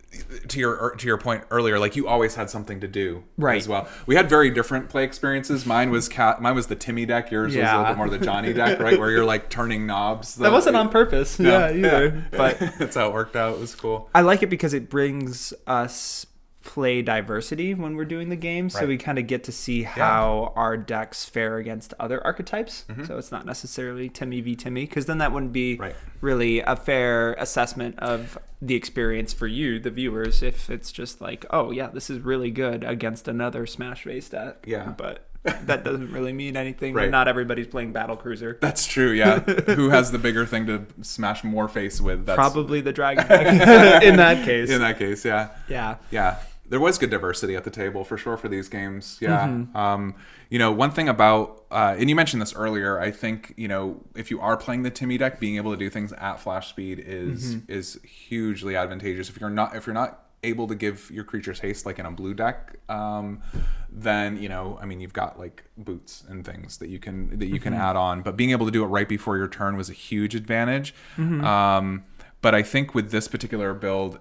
to your point earlier, like you always had something to do as well. We had very different play experiences. Mine was the Timmy deck. Yours was a little bit more the Johnny deck, right? Where you're like turning knobs.
That wasn't on purpose.
No,
either. But
that's how it worked out. It was cool.
I like it because it brings us play diversity when we're doing the game, so we kind of get to see how our decks fare against other archetypes. So it's not necessarily Timmy v Timmy, because then that wouldn't be really a fair assessment of the experience for you, the viewers, if it's just like, oh yeah, this is really good against another Smash based deck. But that doesn't really mean anything. Not everybody's playing Battle Cruiser.
That's true. Yeah. Who has the bigger thing to smash more face with? That's
probably the Dragon deck in that case.
In that case, yeah.
Yeah.
There was good diversity at the table for sure for these games. Yeah. One thing about, and you mentioned this earlier, I think, if you are playing the Timmy deck, being able to do things at flash speed is hugely advantageous. If you're not able to give your creatures haste like in a blue deck, then you've got like boots and things that you can add on. But being able to do it right before your turn was a huge advantage. But I think with this particular build,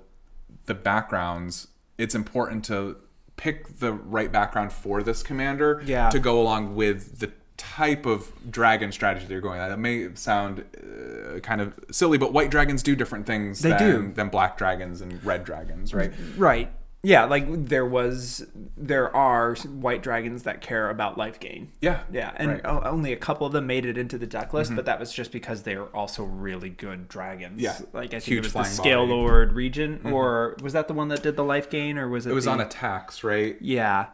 the backgrounds, it's important to pick the right background for this commander to go along with the type of dragon strategy they're going at. It may sound kind of silly, but white dragons do different things than black dragons and red dragons, right?
Right. Yeah, like there are white dragons that care about life gain.
Yeah.
And only a couple of them made it into the deck list, but that was just because they were also really good dragons.
Yeah,
like I think it was the Scale Lord Regent, or was that the one that did the life gain, or was it?
It was on attacks, right?
Yeah.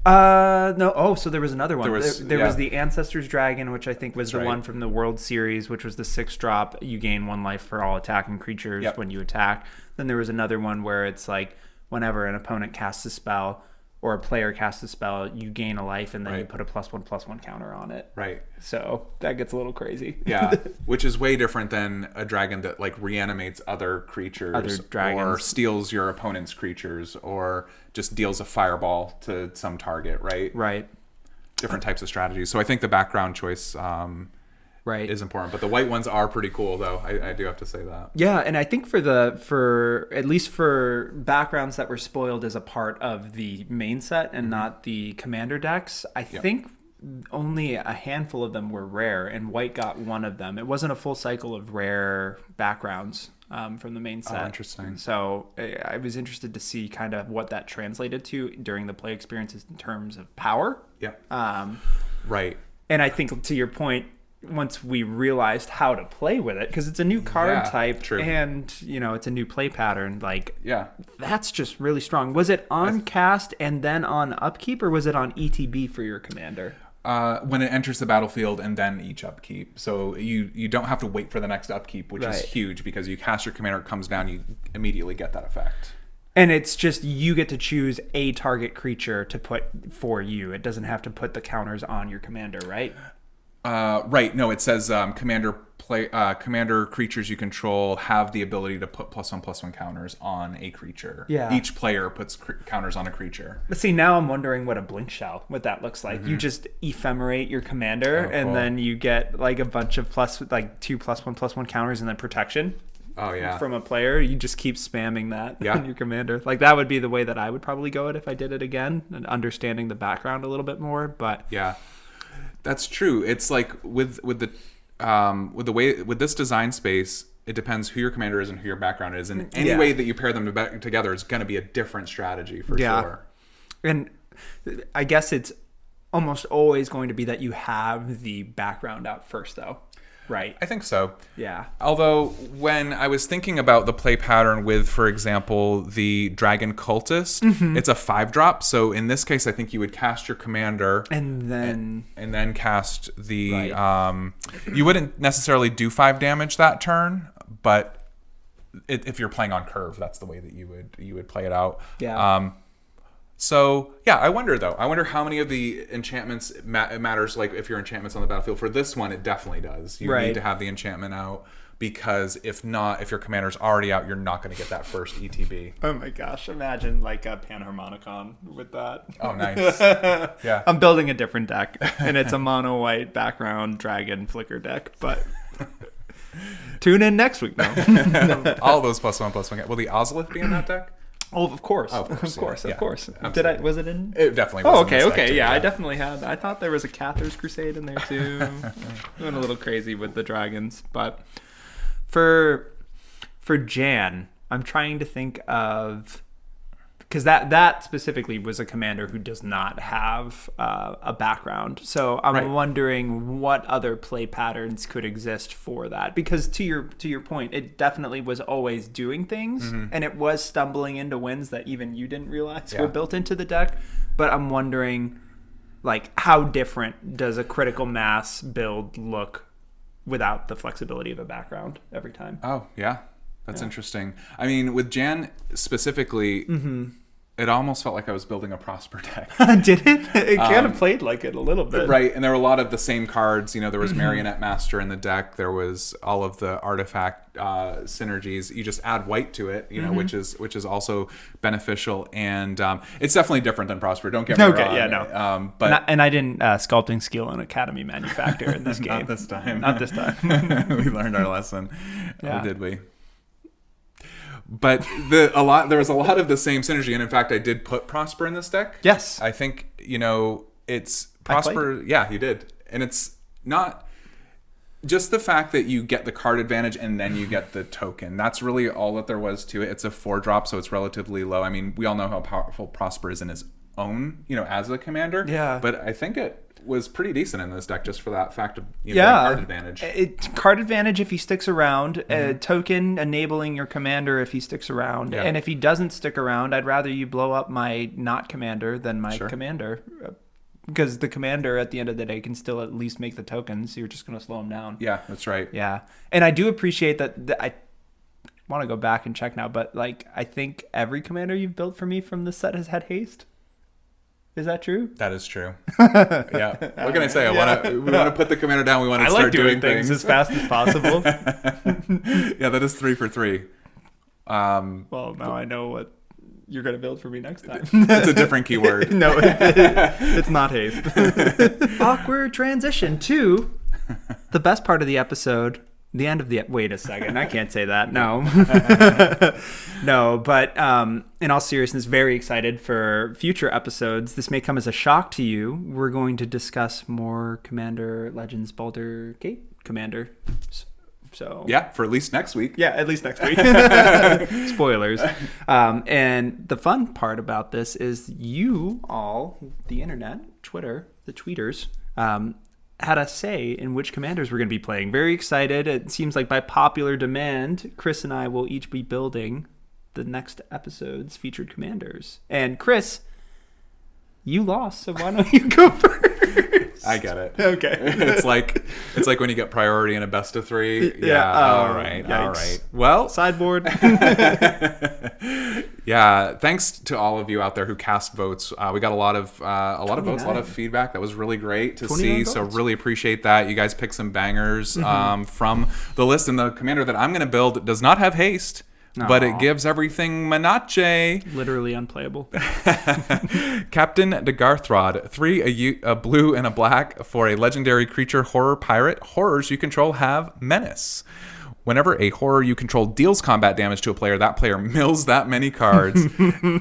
No. Oh, so there was another one. There was the Ancestors Dragon, which I think was the one from the World Series, which was the 6-drop. You gain 1 life for all attacking creatures when you attack. Then there was another one where it's like, whenever an opponent casts a spell or a player casts a spell, you gain a life, and then you put a +1/+1 counter on it.
Right.
So that gets a little crazy.
Yeah, which is way different than a dragon that like reanimates other creatures,
other dragons,
or steals your opponent's creatures, or just deals a fireball to some target. Right. Different types of strategies. So I think the background choice is important, but the white ones are pretty cool, though. I do have to say that.
Yeah, and I think for at least for backgrounds that were spoiled as a part of the main set and not the commander decks, I think only a handful of them were rare, and white got one of them. It wasn't a full cycle of rare backgrounds from the main set.
Oh, interesting.
So I was interested to see kind of what that translated to during the play experiences in terms of power.
Yeah. Right.
And I think, to your point, once we realized how to play with it, because it's a new card type, and it's a new play pattern, that's just really strong. Was it on cast and then on upkeep, or was it on ETB for your commander?
When it enters the battlefield and then each upkeep. So you don't have to wait for the next upkeep, which is huge, because you cast your commander, it comes down, you immediately get that effect.
And it's just, you get to choose a target creature to put for you. It doesn't have to put the counters on your commander, right?
Right. No, it says commander creatures you control have the ability to put +1/+1 counters on a creature.
Yeah.
Each player puts counters on a creature.
But see, now I'm wondering what what that looks like. You just ephemerate your commander, and then you get like a bunch of 2 +1/+1 counters, and then protection.
Oh yeah.
From a player, you just keep spamming that on your commander. Like, that would be the way that I would probably go it if I did it again, and understanding the background a little bit more. But
yeah. That's true. It's like with this design space, it depends who your commander is and who your background is, and any way that you pair them together is going to be a different strategy for sure.
And I guess it's almost always going to be that you have the background out first, though. Right.
I think so.
Yeah.
Although when I was thinking about the play pattern with, for example, the Dragon Cultist, it's a 5-drop. So in this case, I think you would cast your commander
and
then cast the you wouldn't necessarily do 5 damage that turn, but if you're playing on curve, that's the way that you would play it out.
Yeah.
So, yeah, I wonder how many of the enchantments matters, like if your enchantment's on the battlefield. For this one, it definitely does. You need to have the enchantment out, because if not, if your commander's already out, you're not going to get that first ETB.
Oh my gosh, imagine like a Panharmonicon with that.
Oh, nice. Yeah.
I'm building a different deck, and it's a mono-white background dragon flicker deck, but... Tune in next week. No.
All those +1/+1. Will the Ozolith be in that deck?
Oh, of course.
Oh, of course.
Of course.
Absolutely.
Did I? Was it in?
It definitely was.
Oh,
in this deck too,
Yeah, I definitely had. I thought there was a Cather's Crusade in there too. Went a little crazy with the dragons, but for Jan, I'm trying to think of, because that specifically was a commander who does not have a background. So I'm wondering what other play patterns could exist for that. Because to your point, it definitely was always doing things, and it was stumbling into wins that even you didn't realize were built into the deck. But I'm wondering, like, how different does a critical mass build look without the flexibility of a background every time?
Oh, yeah. That's interesting. I mean, with Jan specifically, it almost felt like I was building a Prosper deck.
Did it? It kind of played like it a little bit.
Right, and there were a lot of the same cards. You know, there was Marionette Master in the deck. There was all of the artifact synergies. You just add white to it, you know, which is also beneficial. And it's definitely different than Prosper. Don't get me wrong.
Yeah, no. But I didn't Sculpting Skill and Academy Manufactor in this game.
Not this time.
Not this time.
We learned our lesson. Yeah. Or did we? But there was a lot of the same synergy, and in fact, I did put Prosper in this deck.
Yes,
I think it's Prosper. Yeah, you did, and it's not just the fact that you get the card advantage and then you get the token. That's really all that there was to it. It's a 4-drop, so it's relatively low. I mean, we all know how powerful Prosper is in his own, as a commander.
Yeah,
but I think it was pretty decent in this deck just for that fact of card advantage.
Card advantage if he sticks around, token enabling your commander if he sticks around, and if he doesn't stick around, I'd rather you blow up my not commander than my commander, because the commander at the end of the day can still at least make the tokens. You're just going to slow him down.
Yeah, that's right.
Yeah, and I do appreciate that. I want to go back and check now, but like I think every commander you've built for me from this set has had haste. Is that true?
That is true. Yeah. What can I say? We want to put the commander down. We want to start doing things
as fast as possible.
Yeah, that is 3 for 3.
Well, now I know what you're going to build for me next time.
It's a different keyword.
No, it's not haste. Awkward transition to the best part of the episode. The end of the... Wait a second. I can't say that. No. No, but in all seriousness, very excited for future episodes. This may come as a shock to you. We're going to discuss more Commander Legends Baldur's Gate Commander. So
yeah, for at least next week.
Yeah, at least next week. Spoilers. And the fun part about this is you all, the internet, Twitter, the tweeters... had a say in which commanders we're going to be playing. Very excited. It seems like by popular demand, Chris and I will each be building the next episode's featured commanders. And Chris, you lost, so why don't you go first?
I get it.
Okay.
It's like when you get priority in a best of 3. Yeah. All right. Well,
sideboard.
Yeah. Thanks to all of you out there who cast votes. We got a lot of votes, a lot of feedback. That was really great to see. So really appreciate that. You guys picked some bangers from the list, and the commander that I'm going to build does not have haste. But it gives everything Menache.
Literally unplayable.
Captain de Garthrod, 3, a blue and a black for a legendary creature horror pirate. Horrors you control have menace. Whenever a horror you control deals combat damage to a player, that player mills that many cards.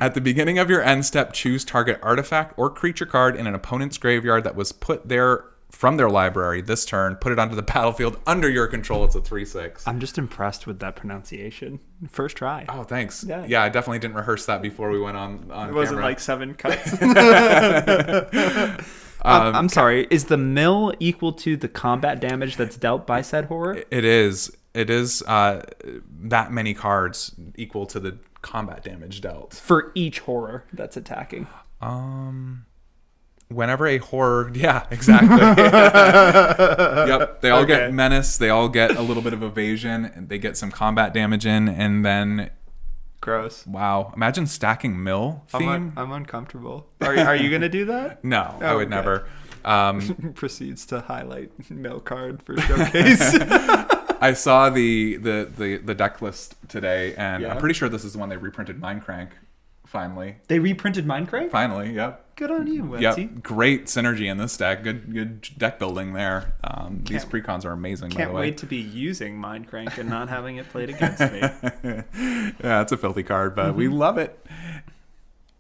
At the beginning of your end step, choose target artifact or creature card in an opponent's graveyard that was put there from their library this turn, put it onto the battlefield under your control. It's a 3/6.
I'm just impressed with that pronunciation. First try.
Oh, thanks. Yeah, I definitely didn't rehearse that before we went on
It wasn't
camera.
like 7 cuts. I'm sorry. Is the mill equal to the combat damage that's dealt by said horror?
It is. It is that many cards equal to the combat damage dealt.
For each horror that's attacking.
Whenever a horror... Yeah, exactly. Yep. They all get menace. They all get a little bit of evasion. And they get some combat damage in. And then...
Gross.
Wow. Imagine stacking mill theme.
I'm uncomfortable. Are you going to do that?
No, I would never.
Proceeds to highlight mill card for showcase.
I saw the deck list today, and I'm pretty sure this is the one they reprinted Mindcrank Finally.
They reprinted Minecraft?
Finally, yep.
Good on you,
Yep.
Etsy.
Great synergy in this deck. Good deck building there. These precons are amazing, by the way.
Can't wait to be using Minecraft and not having it played against me.
Yeah, it's a filthy card, but we love it.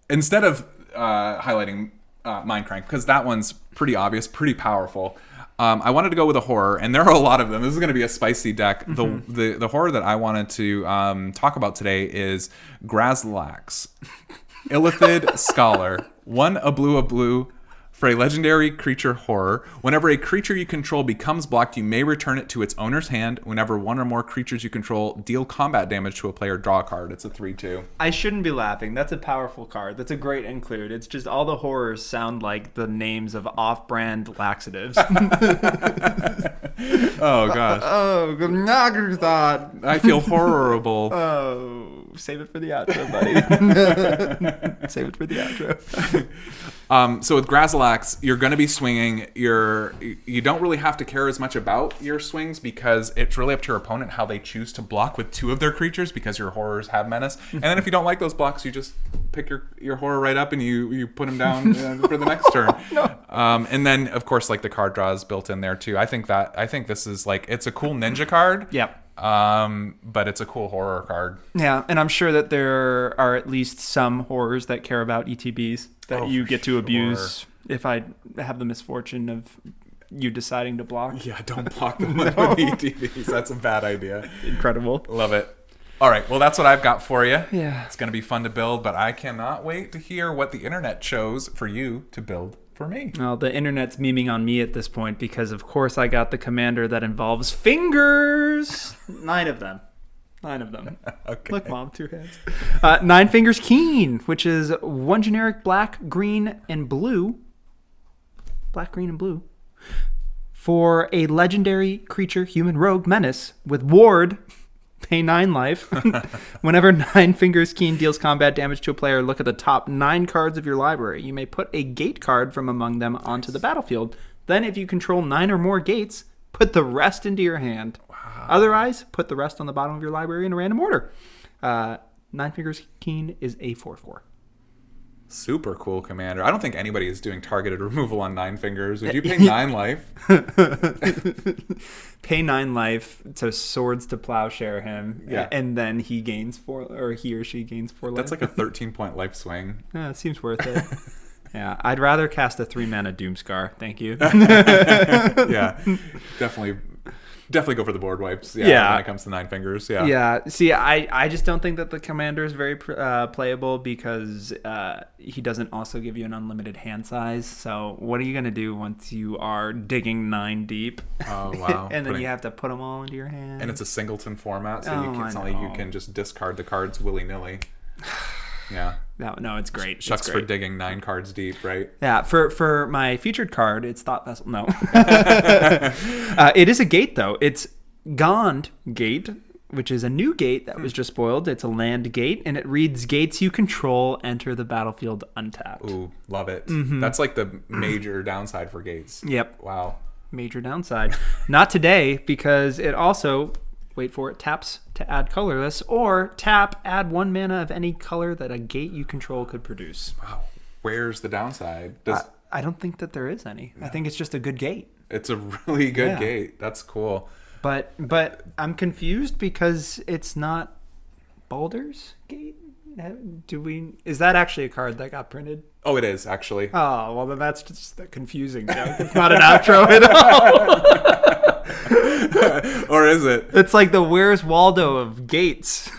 Instead of highlighting Minecraft, because that one's pretty obvious, pretty powerful, I wanted to go with a horror, and there are a lot of them. This is going to be a spicy deck. The horror that I wanted to talk about today is Grazlax, Illithid Scholar. 1 a blue for a legendary creature horror. Whenever a creature you control becomes blocked, you may return it to its owner's hand. Whenever one or more creatures you control deal combat damage to a player, draw a card. It's a 3/2.
I shouldn't be laughing. That's a powerful card. That's a great include. It's just all the horrors sound like the names of off-brand laxatives.
Oh, gosh.
Oh, good thought.
I feel horrible.
Oh, save it for the outro, buddy. Save it for the outro.
So with Grazlax, you're going to be swinging. You don't really have to care as much about your swings because it's really up to your opponent how they choose to block with 2 of their creatures because your horrors have menace. And then if you don't like those blocks, you just pick your horror right up and you put him down for the next turn. And then of course like the card draw is built in there too. I think this is like, it's a cool ninja card.
Yep.
But it's a cool horror card.
Yeah, and I'm sure that there are at least some horrors that care about ETBs that you get to abuse if I have the misfortune of you deciding to block.
Yeah, don't block them with ETBs. That's a bad idea.
Incredible.
Love it. All right, well, that's what I've got for you.
Yeah.
It's going to be fun to build, but I cannot wait to hear what the internet chose for you to build for me.
Well, the internet's memeing on me at this point because, of course, I got the commander that involves fingers. 9 of them. 9 of them.
Okay.
Look, Mom, 2 hands. 9 Fingers Keen, which is 1 generic black, green, and blue. Black, green, and blue. For a legendary creature, human rogue menace with ward. Pay 9 life. Whenever 9 Fingers Keen deals combat damage to a player, look at the top 9 cards of your library. You may put a gate card from among them onto the battlefield. Then, if you control 9 or more gates, put the rest into your hand. Wow. Otherwise, put the rest on the bottom of your library in a random order. 9 Fingers Keen is a 4/4.
Super cool commander. I don't think anybody is doing targeted removal on 9 fingers. Would you pay 9 life?
Pay 9 life to Swords to Plowshare him, and then he gains 4, or he or she gains 4 life.
That's like a 13-point life swing.
Yeah, it seems worth it. Yeah, I'd rather cast a 3-mana Doomscar. Thank you.
Yeah, definitely go for the board wipes. Yeah, when it comes to 9 fingers. Yeah.
Yeah. See, I just don't think that the commander is very playable because he doesn't also give you an unlimited hand size. So what are you gonna do once you are digging 9 deep?
Oh wow!
And then you have to put them all into your hand.
And it's a singleton format, so it's not like you can just discard the cards willy nilly. Yeah.
No, it's great.
Shucks for digging 9 cards deep, right?
Yeah, for my featured card, it's Thought Vessel. No. It is a gate, though. It's Gond Gate, which is a new gate that was just spoiled. It's a land gate, and it reads, gates you control enter the battlefield untapped.
Ooh, love it. Mm-hmm. That's like the major downside for gates.
Yep.
Wow.
Major downside. Not today, because it also... wait for it, taps to add colorless, or add 1 mana of any color that a gate you control could produce.
Wow. Where's the downside?
I don't think that there is any. No. I think it's just a good gate.
It's a really good gate. That's cool.
But I'm confused because it's not Baldur's Gate? Is that actually a card that got printed?
Oh, it is, actually.
Oh, well, then that's just a confusing joke. It's not an outro at all.
Or is it?
It's like the Where's Waldo of gates.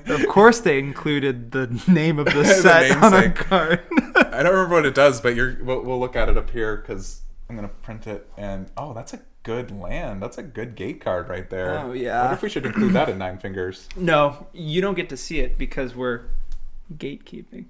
Of course they included the name of the set on a card.
I don't remember what it does, but we'll look at it up here because I'm going to print it. And, that's a good land. That's a good gate card right there.
Oh, yeah.
I wonder if we should include that in 9 fingers.
No, you don't get to see it because we're gatekeeping.